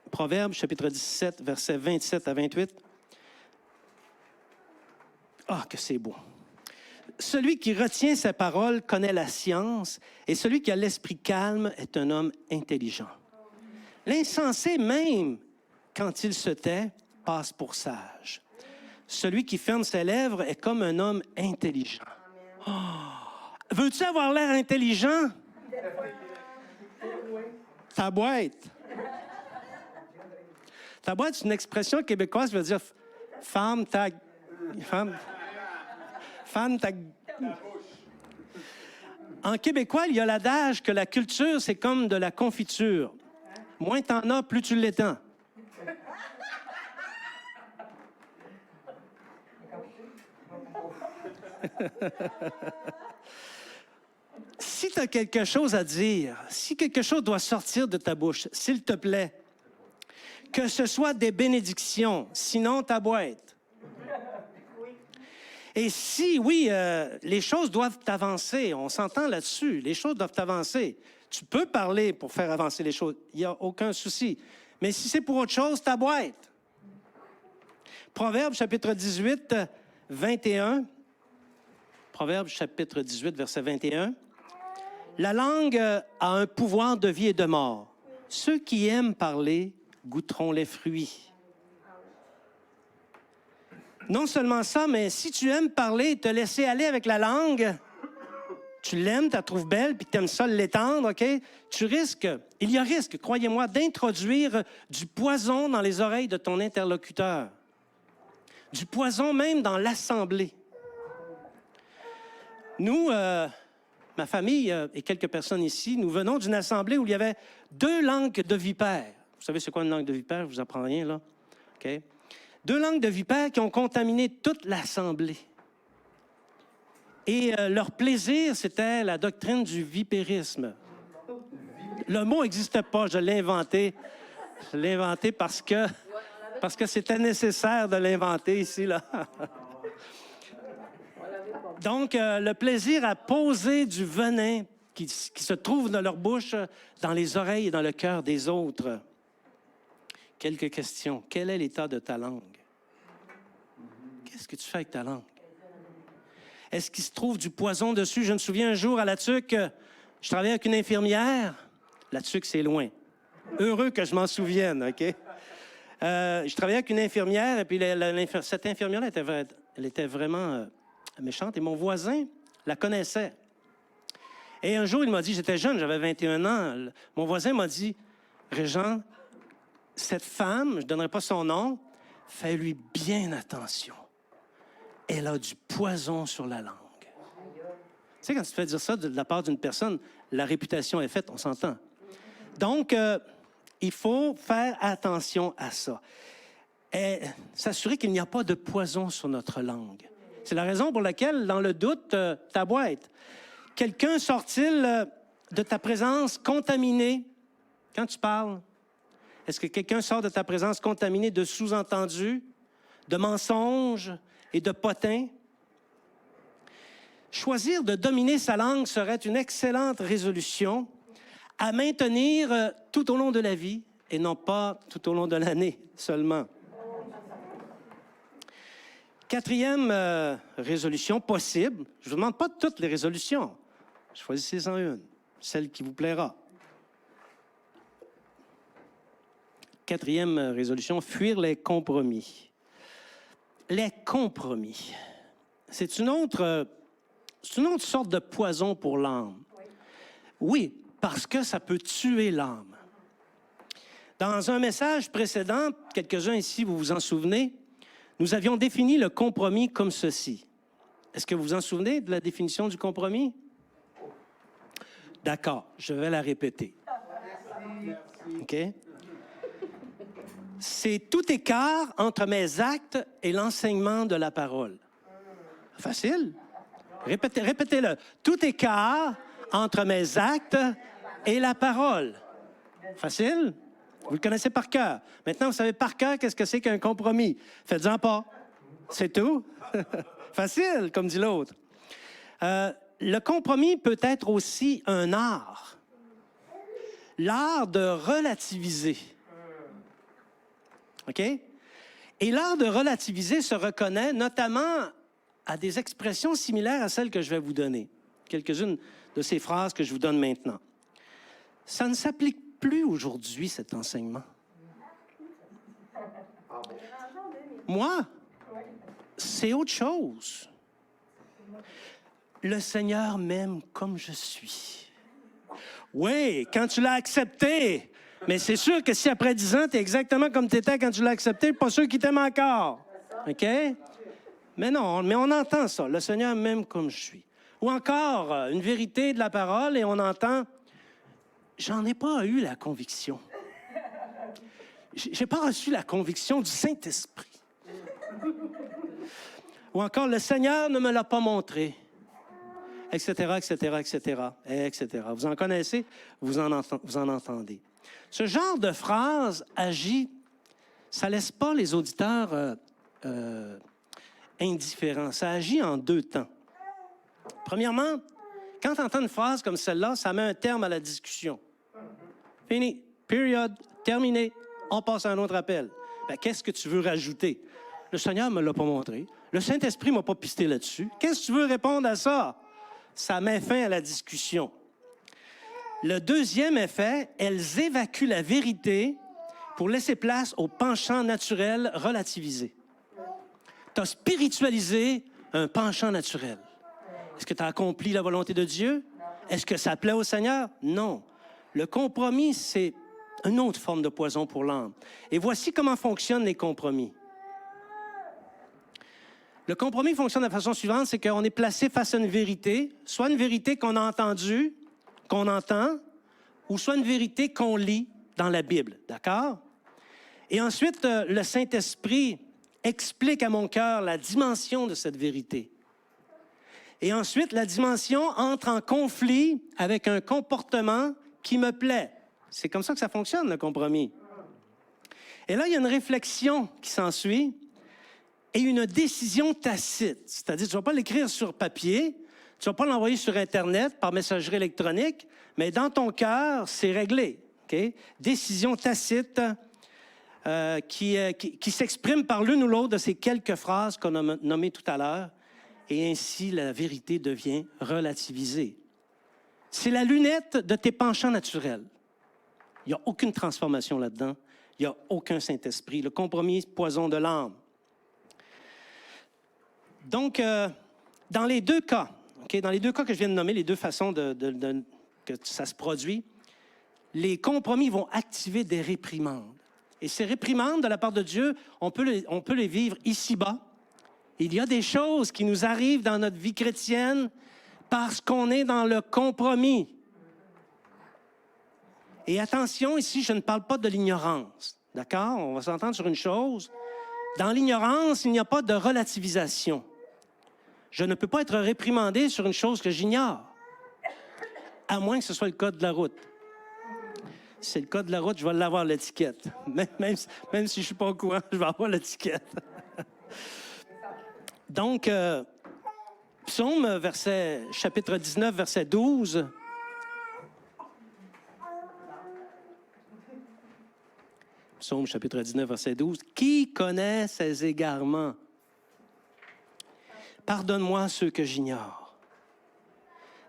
Proverbe, chapitre 17, versets 27 à 28. Ah, que c'est beau. Celui qui retient ses paroles connaît la science, et celui qui a l'esprit calme est un homme intelligent. L'insensé, même quand il se tait, passe pour sage. Celui qui ferme ses lèvres est comme un homme intelligent. Oh, Veux-tu avoir l'air intelligent? Ta boîte. Ta boîte, c'est une expression québécoise qui veut dire femme ta... Femme ta... En québécois, il y a l'adage que la culture, c'est comme de la confiture. Moins t'en as, plus tu l'étends. Si tu as quelque chose à dire, si quelque chose doit sortir de ta bouche, s'il te plaît, que ce soit des bénédictions, sinon ta boîte. Et si, oui, les choses doivent avancer, on s'entend là-dessus, les choses doivent avancer. Tu peux parler pour faire avancer les choses, il n'y a aucun souci. Mais si c'est pour autre chose, ta boîte. Proverbe chapitre 18, 21. Proverbe chapitre 18, verset 21. La langue a un pouvoir de vie et de mort. Ceux qui aiment parler goûteront les fruits. Non seulement ça, mais si tu aimes parler et te laisser aller avec la langue, tu l'aimes, tu la trouves belle, puis tu aimes ça l'étendre, OK? Il y a risque, croyez-moi, d'introduire du poison dans les oreilles de ton interlocuteur. Du poison même dans l'assemblée. Nous, ma famille et quelques personnes ici, nous venons d'une assemblée où il y avait 2 langues de vipères. Vous savez c'est quoi une langue de vipère? Je vous apprends rien, là. OK? 2 langues de vipères qui ont contaminé toute l'assemblée. Et leur plaisir, c'était la doctrine du vipérisme. Le mot n'existait pas, je l'ai inventé. Je l'ai inventé parce que c'était nécessaire de l'inventer ici, là. Donc, le plaisir à poser du venin qui se trouve dans leur bouche, dans les oreilles et dans le cœur des autres. Quelques questions. Quel est l'état de ta langue? Qu'est-ce que tu fais avec ta langue? Est-ce qu'il se trouve du poison dessus? Je me souviens un jour à La Tuque, je travaillais avec une infirmière. La Tuque, c'est loin. Heureux que je m'en souvienne, OK? Je travaillais avec une infirmière, et puis cette infirmière-là elle était vraiment méchante, et mon voisin la connaissait. Et un jour, il m'a dit, j'étais jeune, j'avais 21 ans, mon voisin m'a dit, « Régent, cette femme, je ne donnerai pas son nom, fais-lui bien attention. Elle a du poison sur la langue. » Tu sais, quand tu te fais dire ça de la part d'une personne, la réputation est faite, on s'entend. Donc, il faut faire attention à ça. Et s'assurer qu'il n'y a pas de poison sur notre langue. C'est la raison pour laquelle, dans le doute, ta boîte. Quelqu'un sort-il de ta présence contaminé quand tu parles? Est-ce que quelqu'un sort de ta présence contaminé de sous-entendus, de mensonges et de potins? Choisir de dominer sa langue serait une excellente résolution à maintenir tout au long de la vie et non pas tout au long de l'année seulement. 4e résolution possible. Je ne vous demande pas toutes les résolutions. Choisissez-en une, celle qui vous plaira. 4e résolution, fuir les compromis. Les compromis, c'est une autre sorte de poison pour l'âme. Oui, parce que ça peut tuer l'âme. Dans un message précédent, quelques-uns ici, vous vous en souvenez, nous avions défini le compromis comme ceci. Est-ce que vous vous en souvenez de la définition du compromis? D'accord, je vais la répéter. OK? C'est tout écart entre mes actes et l'enseignement de la parole. Facile? Répétez-le. Tout écart entre mes actes et la parole. Facile? Vous le connaissez par cœur. Maintenant, vous savez par cœur qu'est-ce que c'est qu'un compromis. Faites-en pas. C'est tout. Facile, comme dit l'autre. Le compromis peut être aussi un art. L'art de relativiser. OK? Et l'art de relativiser se reconnaît notamment à des expressions similaires à celles que je vais vous donner. Quelques-unes de ces phrases que je vous donne maintenant. Ça ne s'applique plus aujourd'hui, cet enseignement. Moi, c'est autre chose. le Seigneur m'aime comme je suis. Oui, quand tu l'as accepté. Mais c'est sûr que si après 10 ans, tu es exactement comme tu étais quand tu l'as accepté, pas sûr qu'il t'aime encore. OK? Mais non, mais on entend ça. Le Seigneur m'aime comme je suis. Ou encore, une vérité de la parole et on entend, j'en ai pas eu la conviction. J'ai pas reçu la conviction du Saint-Esprit. Ou encore, le Seigneur ne me l'a pas montré. Etc., etc., etc., etc. Vous en connaissez, vous en entendez. Ce genre de phrase agit, ça ne laisse pas les auditeurs indifférents. Ça agit en deux temps. Premièrement, quand tu entends une phrase comme celle-là, ça met un terme à la discussion. Fini, période, terminé, on passe à un autre appel. Bien, qu'est-ce que tu veux rajouter? Le Seigneur ne me l'a pas montré. Le Saint-Esprit ne m'a pas pisté là-dessus. Qu'est-ce que tu veux répondre à ça? Ça met fin à la discussion. Le deuxième effet, elles évacuent la vérité pour laisser place au penchant naturel relativisé. Tu as spiritualisé un penchant naturel. Est-ce que tu as accompli la volonté de Dieu? Est-ce que ça plaît au Seigneur? Non. Le compromis, c'est une autre forme de poison pour l'âme. Et voici comment fonctionnent les compromis. Le compromis fonctionne de la façon suivante, c'est qu'on est placé face à une vérité, soit une vérité qu'on a entendue, qu'on entend, ou soit une vérité qu'on lit dans la Bible, d'accord? Et ensuite, le Saint-Esprit explique à mon cœur la dimension de cette vérité. Et ensuite, la dimension entre en conflit avec un comportement qui me plaît. C'est comme ça que ça fonctionne, le compromis. Et là, il y a une réflexion qui s'ensuit et une décision tacite. C'est-à-dire, tu ne vas pas l'écrire sur papier, tu ne vas pas l'envoyer sur Internet par messagerie électronique, mais dans ton cœur, c'est réglé. Okay? Décision tacite qui s'exprime par l'une ou l'autre de ces quelques phrases qu'on a nommées tout à l'heure, et ainsi la vérité devient relativisée. C'est la lunette de tes penchants naturels. Il n'y a aucune transformation là-dedans. Il n'y a aucun Saint-Esprit. Le compromis, poison de l'âme. Donc, dans les deux cas, okay, dans les deux cas que je viens de nommer, les deux façons que ça se produit, les compromis vont activer des réprimandes. Et ces réprimandes, de la part de Dieu, on peut les vivre ici-bas. Il y a des choses qui nous arrivent dans notre vie chrétienne parce qu'on est dans le compromis. Et attention, ici, je ne parle pas de l'ignorance. D'accord? On va s'entendre sur une chose. Dans l'ignorance, il n'y a pas de relativisation. Je ne peux pas être réprimandé sur une chose que j'ignore, à moins que ce soit le code de la route. Si c'est le code de la route, je vais l'avoir l'étiquette. Même si je ne suis pas au courant, je vais avoir l'étiquette. Donc, Psaume, chapitre 19, verset 12. Psaume, chapitre 19, verset 12. « Qui connaît ses égarements? Pardonne-moi ceux que j'ignore. »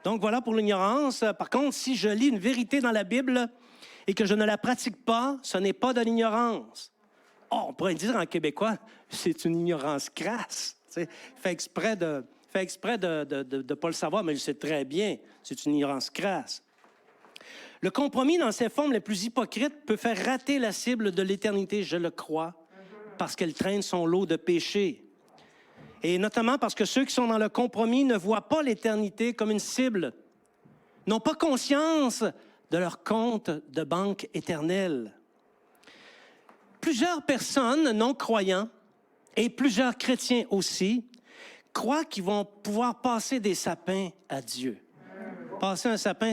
Donc, voilà pour l'ignorance. Par contre, si je lis une vérité dans la Bible et que je ne la pratique pas, ce n'est pas de l'ignorance. Oh, on pourrait dire en québécois, c'est une ignorance crasse. Fait exprès de ne pas le savoir, mais je sais très bien, c'est une ignorance crasse. Le compromis, dans ses formes les plus hypocrites, peut faire rater la cible de l'éternité, je le crois, parce qu'elle traîne son lot de péchés. Et notamment parce que ceux qui sont dans le compromis ne voient pas l'éternité comme une cible, n'ont pas conscience de leur compte de banque éternelle. Plusieurs personnes non-croyants et plusieurs chrétiens aussi croient qu'ils vont pouvoir passer des sapins à Dieu. Passer un sapin,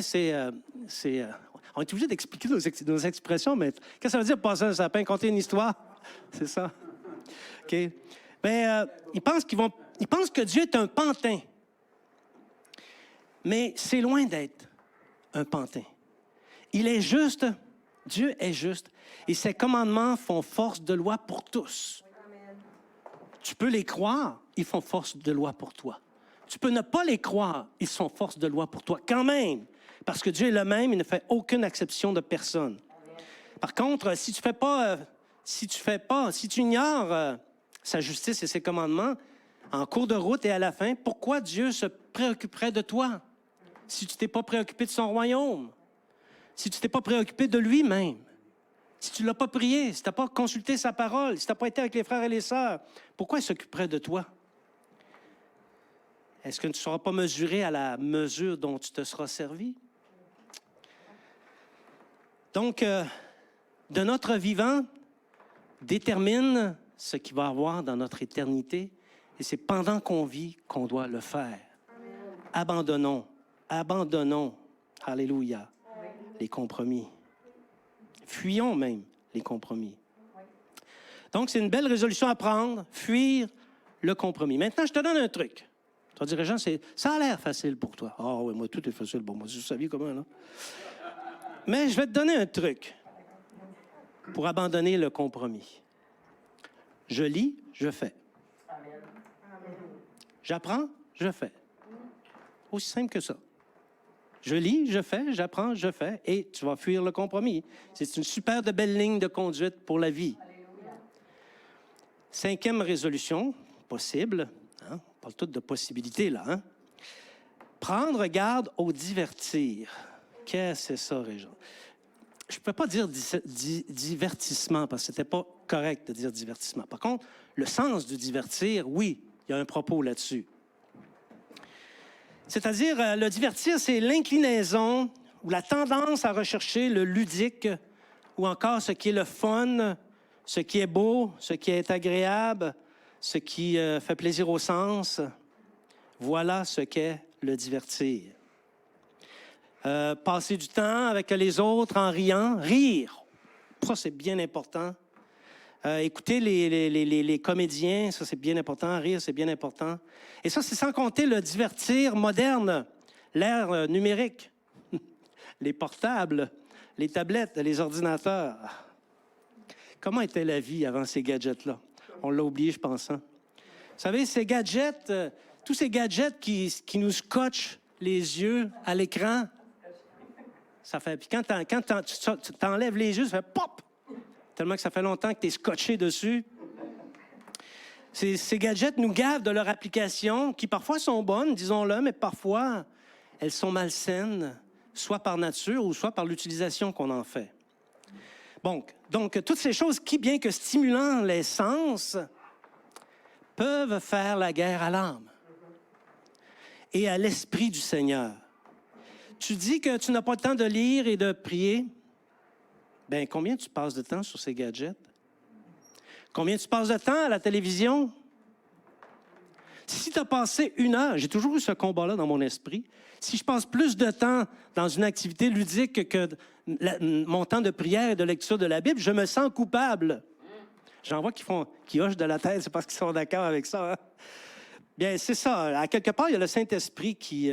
on est obligé d'expliquer nos expressions, mais qu'est-ce que ça veut dire passer un sapin? Conter une histoire? C'est ça? OK. Bien, ils pensent que Dieu est un pantin. Mais c'est loin d'être un pantin. Il est juste, Dieu est juste, et ses commandements font force de loi pour tous. Tu peux les croire, ils font force de loi pour toi. Tu peux ne pas les croire, ils sont force de loi pour toi quand même. Parce que Dieu est le même, il ne fait aucune exception de personne. Par contre, si tu ignores sa justice et ses commandements, en cours de route et à la fin, pourquoi Dieu se préoccuperait de toi si tu t'es pas préoccupé de son royaume, si tu t'es pas préoccupé de lui-même, si tu l'as pas prié, si tu n'as pas consulté sa parole, si tu n'as pas été avec les frères et les sœurs, pourquoi il s'occuperait de toi? Est-ce que tu ne seras pas mesuré à la mesure dont tu te seras servi? Donc, de notre vivant détermine ce qu'il va y avoir dans notre éternité. Et c'est pendant qu'on vit qu'on doit le faire. Abandonnons, alléluia, les compromis. Fuyons même les compromis. Donc, c'est une belle résolution à prendre, fuir le compromis. Maintenant, je te donne un truc. Tu vas dire, Jean, ça a l'air facile pour toi. Ah oui, moi, tout est facile. Bon, moi, vous saviez comment, là? Mais je vais te donner un truc pour abandonner le compromis. Je lis, je fais. J'apprends, je fais. Aussi simple que ça. Je lis, je fais, j'apprends, je fais, et tu vas fuir le compromis. C'est une super de belle ligne de conduite pour la vie. Cinquième résolution, possible, hein? On parle tout de possibilités là, hein? Prendre garde au divertir. Qu'est-ce que c'est ça, Régent? Je ne peux pas dire divertissement, parce que ce n'était pas correct de dire divertissement. Par contre, le sens du divertir, oui, il y a un propos là-dessus. C'est-à-dire, le divertir, c'est l'inclinaison ou la tendance à rechercher le ludique ou encore ce qui est le fun, ce qui est beau, ce qui est agréable, ce qui fait plaisir au sens. Voilà ce qu'est le divertir. Passer du temps avec les autres en riant, rire. Ça, c'est bien important. Écouter les comédiens, ça, c'est bien important. Rire, c'est bien important. Et ça, c'est sans compter le divertir moderne, l'ère numérique, les portables, les tablettes, les ordinateurs. Comment était la vie avant ces gadgets-là? On l'a oublié, je pense. Hein? Vous savez, ces gadgets, tous ces gadgets qui nous scotchent les yeux à l'écran, ça fait. Puis quand tu t'enlèves les yeux, ça fait pop! Tellement que ça fait longtemps que tu es scotché dessus. Ces gadgets nous gavent de leur application, qui parfois sont bonnes, disons-le, mais parfois elles sont malsaines, soit par nature ou soit par l'utilisation qu'on en fait. Donc, toutes ces choses qui, bien que stimulant les sens, peuvent faire la guerre à l'âme et à l'esprit du Seigneur. Tu dis que tu n'as pas le temps de lire et de prier. Bien, combien tu passes de temps sur ces gadgets? Combien tu passes de temps à la télévision? Si tu as passé 1 heure, j'ai toujours eu ce combat-là dans mon esprit, si je passe plus de temps dans une activité ludique que mon temps de prière et de lecture de la Bible, je me sens coupable. J'en vois qui hochent de la tête, c'est parce qu'ils sont d'accord avec ça. Hein? Bien, c'est ça. À quelque part, il y a le Saint-Esprit qui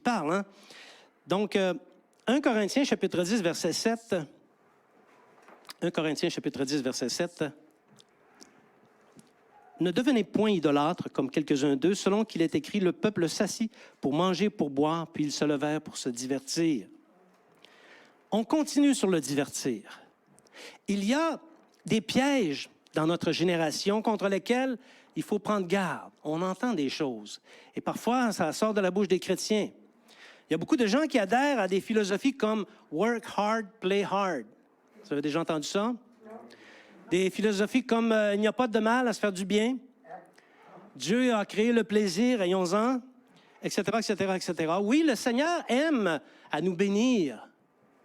parle. Hein? Donc, 1 Corinthiens, chapitre 10, verset 7. 1 Corinthiens, chapitre 10, verset 7. Ne devenez point idolâtres comme quelques-uns d'eux, selon qu'il est écrit, le peuple s'assit pour manger, pour boire, puis ils se levèrent pour se divertir. On continue sur le divertir. Il y a des pièges dans notre génération contre lesquels il faut prendre garde. On entend des choses. Et parfois, ça sort de la bouche des chrétiens. Il y a beaucoup de gens qui adhèrent à des philosophies comme « work hard, play hard ». Vous avez déjà entendu ça? Des philosophies comme « il n'y a pas de mal à se faire du bien »,« Dieu a créé le plaisir, ayons-en », etc., etc., etc. Oui, le Seigneur aime à nous bénir.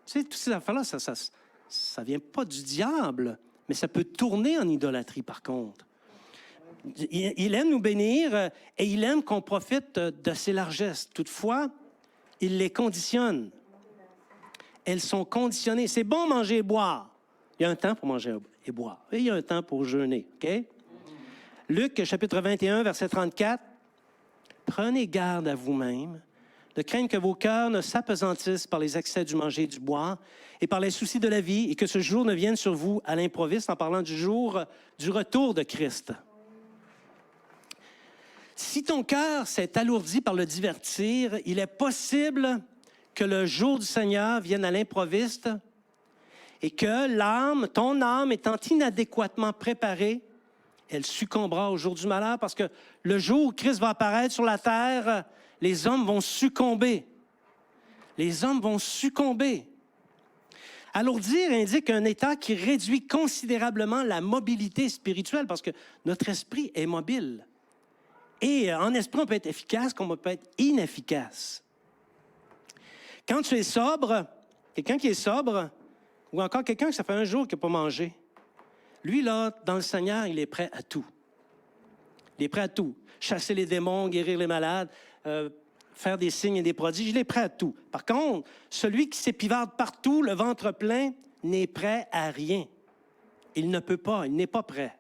Tu sais, toutes ces affaires-là, ça ne vient pas du diable, mais ça peut tourner en idolâtrie, par contre. Il aime nous bénir et il aime qu'on profite de ses largesses. Toutefois, il les conditionne. Elles sont conditionnées. C'est bon manger et boire. Il y a un temps pour manger et boire. Et il y a un temps pour jeûner. OK? Luc, chapitre 21, verset 34. Prenez garde à vous-même, de craindre que vos cœurs ne s'apesantissent par les excès du manger et du boire et par les soucis de la vie, et que ce jour ne vienne sur vous à l'improviste, en parlant du jour du retour de Christ. Si ton cœur s'est alourdi par le divertir, il est possible que le jour du Seigneur vienne à l'improviste et que ton âme étant inadéquatement préparée elle succombera au jour du malheur parce que le jour où Christ va apparaître sur la terre, les hommes vont succomber. Les hommes vont succomber. Alourdir indique un état qui réduit considérablement la mobilité spirituelle parce que notre esprit est mobile. Et en esprit, on peut être efficace comme on peut être inefficace. Quand tu es sobre, quelqu'un qui est sobre, ou encore quelqu'un que ça fait un jour qu'il n'a pas mangé, lui, là, dans le Seigneur, il est prêt à tout. Il est prêt à tout. Chasser les démons, guérir les malades, faire des signes et des prodiges, il est prêt à tout. Par contre, celui qui s'épivarde partout, le ventre plein, n'est prêt à rien. Il ne peut pas, il n'est pas prêt.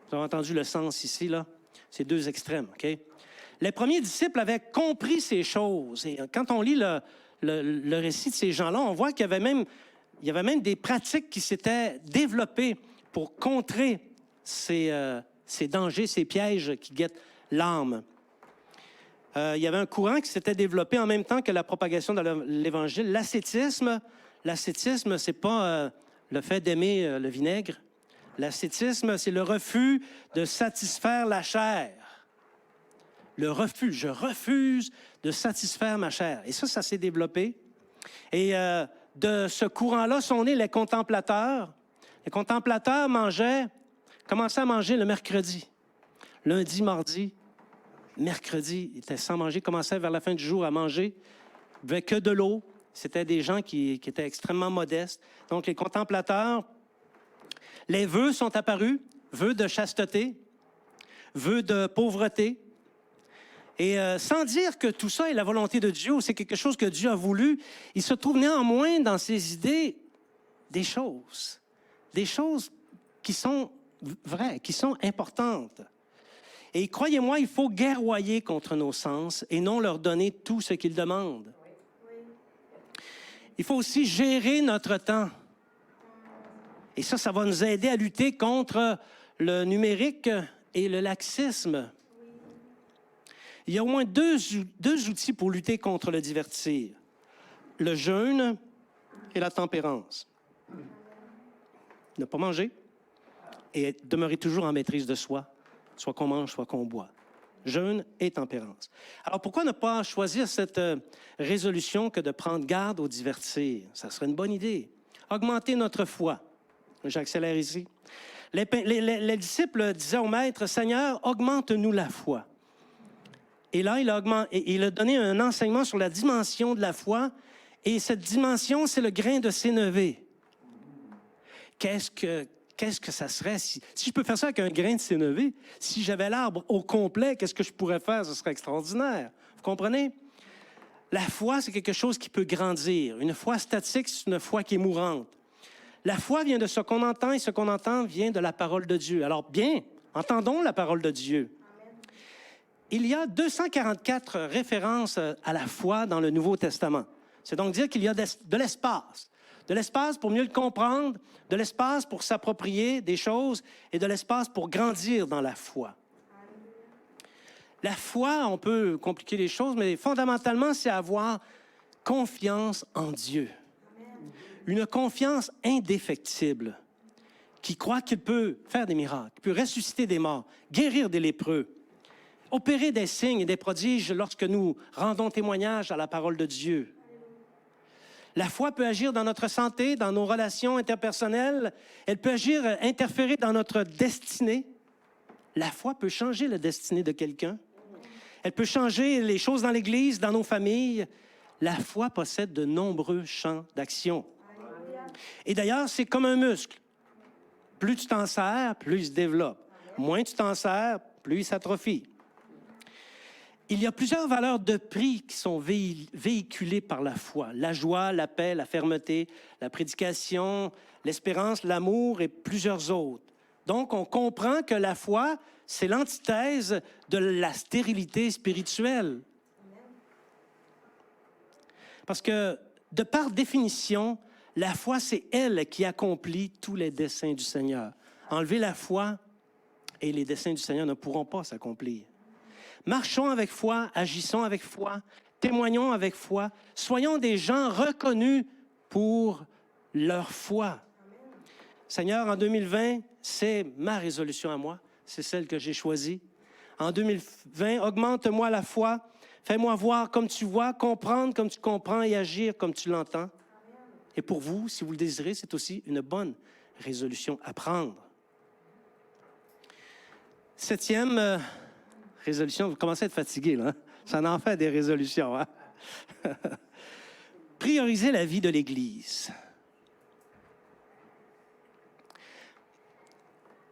Vous avez entendu le sens ici, là? C'est deux extrêmes, OK? Les premiers disciples avaient compris ces choses. Et quand on lit le récit de ces gens-là, on voit qu'il y avait même des pratiques qui s'étaient développées pour contrer ces dangers, ces pièges qui guettent l'âme. Il y avait un courant qui s'était développé en même temps que la propagation de l'Évangile. L'ascétisme, ce n'est pas le fait d'aimer le vinaigre. L'ascétisme, c'est le refus de satisfaire la chair. Le refus, je refuse de satisfaire ma chair. Et ça s'est développé. Et de ce courant-là sont nés les contemplateurs. Les contemplateurs commençaient à manger le mercredi. Lundi, mardi, mercredi, ils étaient sans manger, commençaient vers la fin du jour à manger. Ils ne buvaient que de l'eau. C'était des gens qui étaient extrêmement modestes. Donc, les contemplateurs, les vœux sont apparus, vœux de chasteté, vœux de pauvreté. Et sans dire que tout ça est la volonté de Dieu ou c'est quelque chose que Dieu a voulu, il se trouve néanmoins dans ses idées des choses qui sont vraies, qui sont importantes. Et croyez-moi, il faut guerroyer contre nos sens et non leur donner tout ce qu'ils demandent. Il faut aussi gérer notre temps. Et ça va nous aider à lutter contre le numérique et le laxisme. Il y a au moins deux outils pour lutter contre le divertir. Le jeûne et la tempérance. Ne pas manger et demeurer toujours en maîtrise de soi, soit qu'on mange, soit qu'on boit. Jeûne et tempérance. Alors, pourquoi ne pas choisir cette résolution que de prendre garde au divertir? Ça serait une bonne idée. Augmenter notre foi. J'accélère ici. Les disciples disaient au Maître, « Seigneur, augmente-nous la foi. » Et là, il a donné un enseignement sur la dimension de la foi. Et cette dimension, c'est le grain de sénévé. Qu'est-ce que ça serait si je peux faire ça avec un grain de sénévé? Si j'avais l'arbre au complet, qu'est-ce que je pourrais faire? Ce serait extraordinaire. Vous comprenez? La foi, c'est quelque chose qui peut grandir. Une foi statique, c'est une foi qui est mourante. La foi vient de ce qu'on entend et ce qu'on entend vient de la parole de Dieu. Alors bien, entendons la parole de Dieu. Il y a 244 références à la foi dans le Nouveau Testament. C'est donc dire qu'il y a de l'espace. De l'espace pour mieux le comprendre, de l'espace pour s'approprier des choses et de l'espace pour grandir dans la foi. La foi, on peut compliquer les choses, mais fondamentalement, c'est avoir confiance en Dieu. Une confiance indéfectible qui croit qu'il peut faire des miracles, qu'il peut ressusciter des morts, guérir des lépreux, opérer des signes et des prodiges lorsque nous rendons témoignage à la parole de Dieu. La foi peut agir dans notre santé, dans nos relations interpersonnelles. Elle peut agir, interférer dans notre destinée. La foi peut changer la destinée de quelqu'un. Elle peut changer les choses dans l'Église, dans nos familles. La foi possède de nombreux champs d'action. Et d'ailleurs, c'est comme un muscle. Plus tu t'en sers, plus il se développe. Moins tu t'en sers, plus il s'atrophie. Il y a plusieurs valeurs de prix qui sont véhiculées par la foi. La joie, la paix, la fermeté, la prédication, l'espérance, l'amour et plusieurs autres. Donc, on comprend que la foi, c'est l'antithèse de la stérilité spirituelle. Parce que, de par définition, la foi, c'est elle qui accomplit tous les desseins du Seigneur. Enlever la foi et les desseins du Seigneur ne pourront pas s'accomplir. Marchons avec foi, agissons avec foi, témoignons avec foi, soyons des gens reconnus pour leur foi. Seigneur, en 2020, c'est ma résolution à moi. c'est celle que j'ai choisie. En 2020, augmente-moi la foi, fais-moi voir comme tu vois, comprendre comme tu comprends et agir comme tu l'entends. Et pour vous, si vous le désirez, c'est aussi une bonne résolution à prendre. 7e résolution, vous commencez à être fatigué, là. Hein? Ça en fait des résolutions. Hein? Prioriser la vie de l'Église.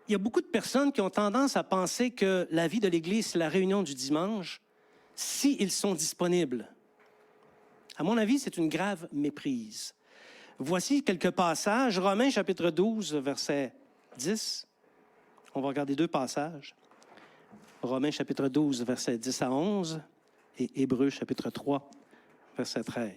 Il y a beaucoup de personnes qui ont tendance à penser que la vie de l'Église, c'est la réunion du dimanche, s'ils sont disponibles. À mon avis, c'est une grave méprise. Voici quelques passages. Romains chapitre 12, verset 10. On va regarder 2 passages. Romains chapitre 12, verset 10 à 11 et Hébreux chapitre 3, verset 13.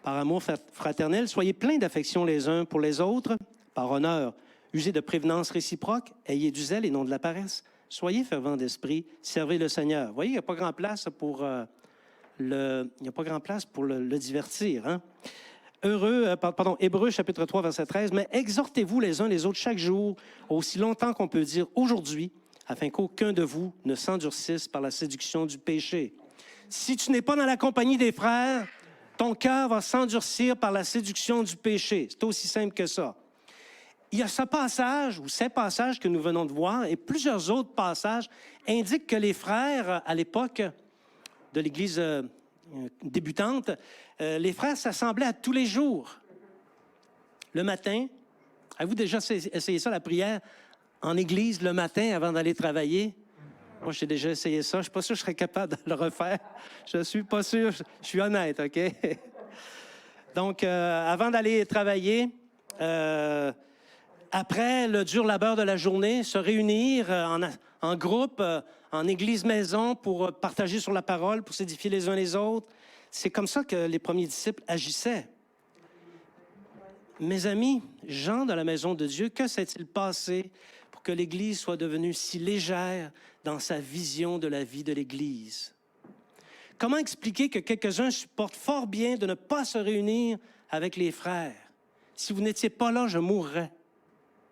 Par amour fraternel, soyez pleins d'affection les uns pour les autres, par honneur. Usez de prévenance réciproque, ayez du zèle et non de la paresse. Soyez fervents d'esprit, servez le Seigneur. Vous voyez, il n'y a pas grand place pour le divertir. Hein? Hébreux chapitre 3, verset 13. Mais exhortez-vous les uns les autres chaque jour, aussi longtemps qu'on peut dire aujourd'hui, afin qu'aucun de vous ne s'endurcisse par la séduction du péché. Si tu n'es pas dans la compagnie des frères, ton cœur va s'endurcir par la séduction du péché. C'est aussi simple que ça. Il y a ce passage, ou ces passages que nous venons de voir, et plusieurs autres passages indiquent que les frères, à l'époque de l'Église débutante, les frères s'assemblaient à tous les jours. Le matin, avez-vous déjà essayé ça, la prière en Église, le matin, avant d'aller travailler? Moi, j'ai déjà essayé ça. Je ne suis pas sûr que je serais capable de le refaire. Je ne suis pas sûr. Je suis honnête, OK? Donc, avant d'aller travailler, après le dur labeur de la journée, se réunir en groupe, en église-maison pour partager sur la parole, pour s'édifier les uns les autres. C'est comme ça que les premiers disciples agissaient. Mes amis, gens de la maison de Dieu, que s'est-il passé pour que l'Église soit devenue si légère dans sa vision de la vie de l'Église? Comment expliquer que quelques-uns supportent fort bien de ne pas se réunir avec les frères? Si vous n'étiez pas là, je mourrais.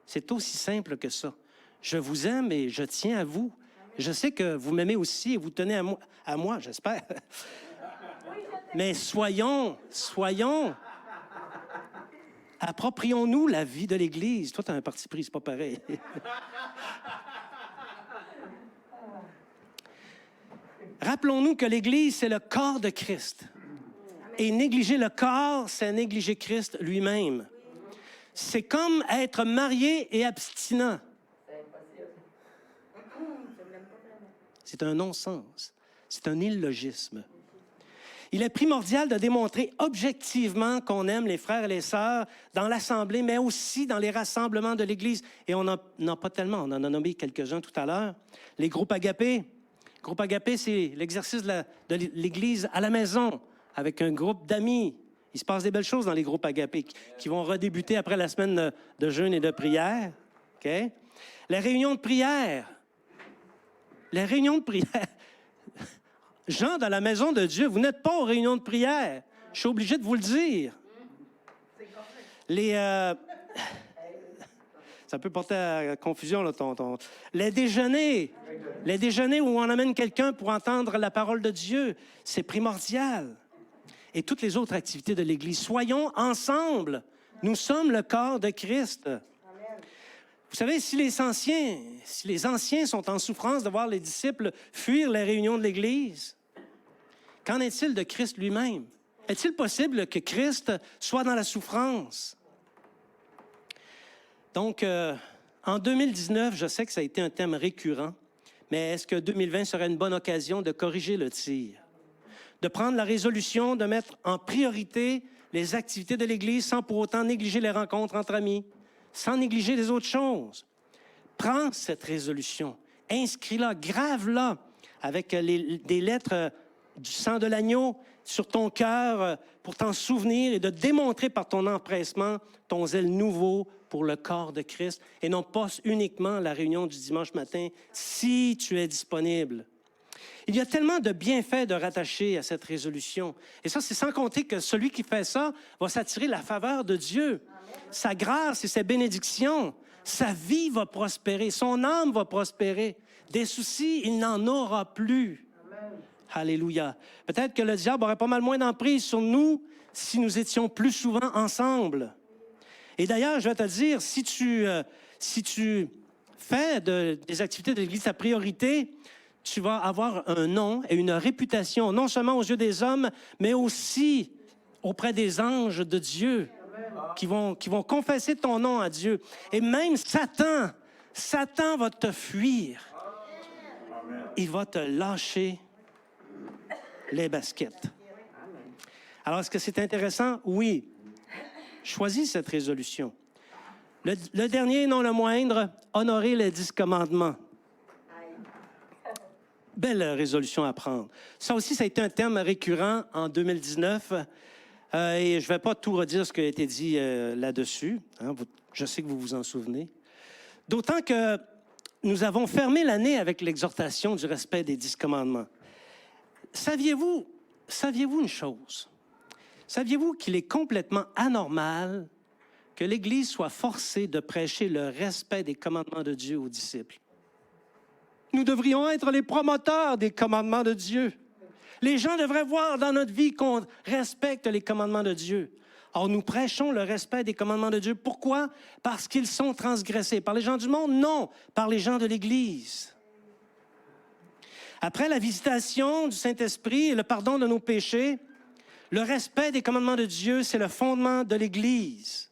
C'est aussi simple que ça. Je vous aime et je tiens à vous. Je sais que vous m'aimez aussi et vous tenez à moi, j'espère. Mais soyons, approprions-nous la vie de l'Église. Toi, tu as un parti pris, c'est pas pareil. Rappelons-nous que l'Église, c'est le corps de Christ. Et négliger le corps, c'est négliger Christ lui-même. C'est comme être marié et abstinent. C'est un non-sens. C'est un illogisme. Il est primordial de démontrer objectivement qu'on aime les frères et les sœurs dans l'Assemblée, mais aussi dans les rassemblements de l'Église. Et on n'en a pas tellement, on en a nommé quelques-uns tout à l'heure. Les groupes agapés. Groupe agapé, c'est l'exercice de l'Église à la maison, avec un groupe d'amis. Il se passe des belles choses dans les groupes agapés qui vont redébuter après la semaine de jeûne et de prière. Okay? Les réunions de prière. Les réunions de prière. Gens dans la maison de Dieu, vous n'êtes pas aux réunions de prière. Je suis obligé de vous le dire. Ça peut porter à confusion, là, Les déjeuners où on amène quelqu'un pour entendre la parole de Dieu, c'est primordial. Et toutes les autres activités de l'Église. Soyons ensemble. Nous sommes le corps de Christ. Amen. Vous savez, si les anciens sont en souffrance de voir les disciples fuir les réunions de l'Église, qu'en est-il de Christ lui-même? Est-il possible que Christ soit dans la souffrance? Donc, en 2019, je sais que ça a été un thème récurrent, mais est-ce que 2020 serait une bonne occasion de corriger le tir? De prendre la résolution de mettre en priorité les activités de l'Église sans pour autant négliger les rencontres entre amis, sans négliger les autres choses. Prends cette résolution, inscris-la, grave-la avec des lettres du sang de l'agneau sur ton cœur pour t'en souvenir et de démontrer par ton empressement ton zèle nouveau pour le corps de Christ et non pas uniquement la réunion du dimanche matin si tu es disponible. Il y a tellement de bienfaits de rattacher à cette résolution. Et ça, c'est sans compter que celui qui fait ça va s'attirer la faveur de Dieu, sa grâce et ses bénédictions, Sa vie va prospérer, son âme va prospérer. Des soucis, il n'en aura plus. Amen. Alléluia. Peut-être que le diable aurait pas mal moins d'emprise sur nous si nous étions plus souvent ensemble. Et d'ailleurs, je vais te dire, si tu fais des activités de l'Église ta priorité, tu vas avoir un nom et une réputation, non seulement aux yeux des hommes, mais aussi auprès des anges de Dieu qui vont confesser ton nom à Dieu. Et même Satan va te fuir. Il va te lâcher les baskets. Alors, est-ce que c'est intéressant? Oui. Choisis cette résolution. Le dernier, non le moindre, honorer les 10 commandements. Belle résolution à prendre. Ça aussi, ça a été un thème récurrent en 2019. Et je ne vais pas tout redire ce qui a été dit là-dessus. Hein, je sais que vous vous en souvenez. D'autant que nous avons fermé l'année avec l'exhortation du respect des 10 commandements. Saviez-vous une chose? Saviez-vous qu'il est complètement anormal que l'Église soit forcée de prêcher le respect des commandements de Dieu aux disciples? Nous devrions être les promoteurs des commandements de Dieu. Les gens devraient voir dans notre vie qu'on respecte les commandements de Dieu. Or, nous prêchons le respect des commandements de Dieu. Pourquoi? Parce qu'ils sont transgressés. Par les gens du monde? Non, par les gens de l'Église. Après la visitation du Saint-Esprit et le pardon de nos péchés, le respect des commandements de Dieu, c'est le fondement de l'Église.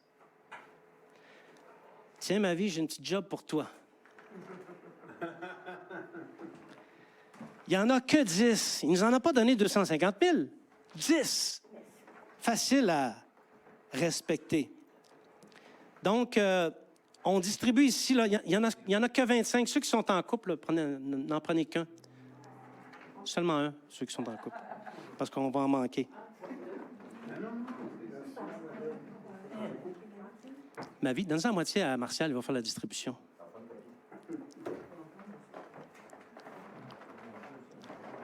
Tiens, ma vie, j'ai une petite job pour toi. Il n'y en a que 10. Il ne nous en a pas donné 250 000. 10. Facile à respecter. Donc, on distribue ici, là, il n'y en a que 25. Ceux qui sont en couple, n'en prenez qu'un. Seulement un, ceux qui sont en couple. Parce qu'on va en manquer. Ma vie, donne-en la moitié à Martial, il va faire la distribution.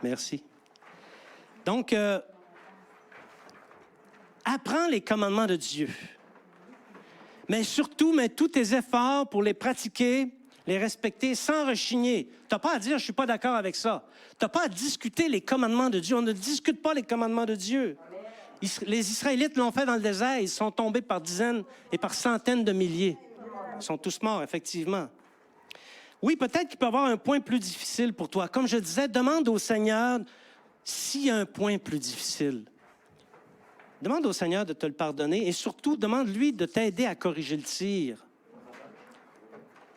Merci. Donc, apprends les commandements de Dieu. Mais surtout, mets tous tes efforts pour les pratiquer, les respecter sans rechigner. Tu n'as pas à dire « je ne suis pas d'accord avec ça ». Tu n'as pas à discuter les commandements de Dieu. On ne discute pas les commandements de Dieu. Les Israélites l'ont fait dans le désert. Ils sont tombés par dizaines et par centaines de milliers. Ils sont tous morts, effectivement. Oui, peut-être qu'il peut y avoir un point plus difficile pour toi. Comme je disais, demande au Seigneur s'il y a un point plus difficile. Demande au Seigneur de te le pardonner et surtout, demande-lui de t'aider à corriger le tir.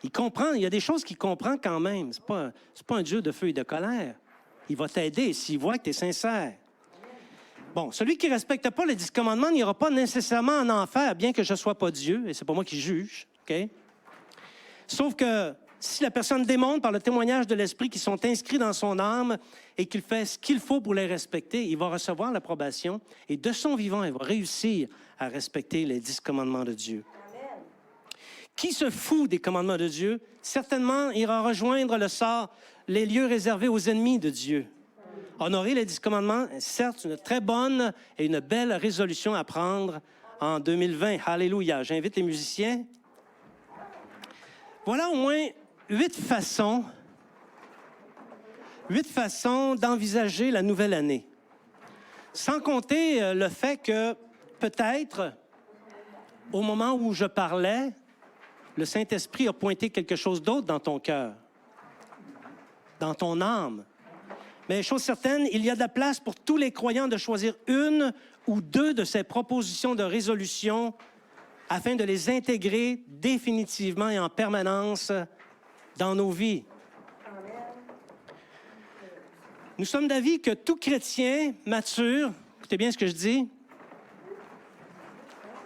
Il comprend, il y a des choses qu'il comprend quand même. Ce n'est pas un Dieu de feu et de colère. Il va t'aider s'il voit que tu es sincère. Bon, celui qui ne respecte pas les 10 commandements n'ira pas nécessairement en enfer, bien que je ne sois pas Dieu, et ce n'est pas moi qui juge. Okay? Sauf que si la personne démontre par le témoignage de l'Esprit qu'ils sont inscrits dans son âme et qu'il fait ce qu'il faut pour les respecter, il va recevoir l'approbation et de son vivant, il va réussir à respecter les 10 commandements de Dieu. Amen. Qui se fout des commandements de Dieu, certainement ira rejoindre le sort, les lieux réservés aux ennemis de Dieu. Honorer les 10 commandements, certes, une très bonne et une belle résolution à prendre en 2020. Alléluia. J'invite les musiciens. Voilà au moins 8 façons d'envisager la nouvelle année. Sans compter le fait que peut-être, au moment où je parlais, le Saint-Esprit a pointé quelque chose d'autre dans ton cœur, dans ton âme. Mais chose certaine, il y a de la place pour tous les croyants de choisir une ou deux de ces propositions de résolution afin de les intégrer définitivement et en permanence dans nos vies. Nous sommes d'avis que tout chrétien mature, écoutez bien ce que je dis,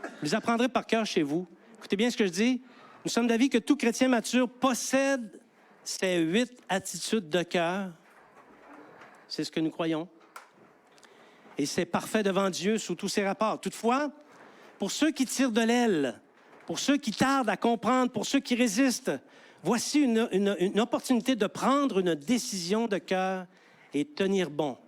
vous les apprendrez par cœur chez vous, écoutez bien ce que je dis, nous sommes d'avis que tout chrétien mature possède ces 8 attitudes de cœur. C'est ce que nous croyons. Et c'est parfait devant Dieu sous tous ses rapports. Toutefois, pour ceux qui tirent de l'aile, pour ceux qui tardent à comprendre, pour ceux qui résistent, voici une opportunité de prendre une décision de cœur et tenir bon.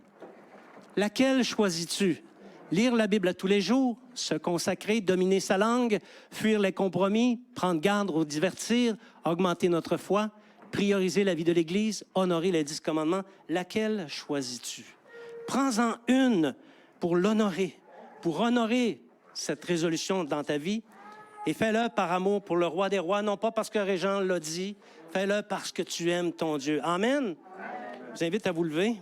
Laquelle choisis-tu? Lire la Bible à tous les jours, se consacrer, dominer sa langue, fuir les compromis, prendre garde au divertir, augmenter notre foi, prioriser la vie de l'Église, honorer les 10 commandements. Laquelle choisis-tu? Prends-en une pour l'honorer, pour honorer cette résolution dans ta vie et fais-le par amour pour le roi des rois, non pas parce que Régent l'a dit, fais-le parce que tu aimes ton Dieu. Amen. Je vous invite à vous lever.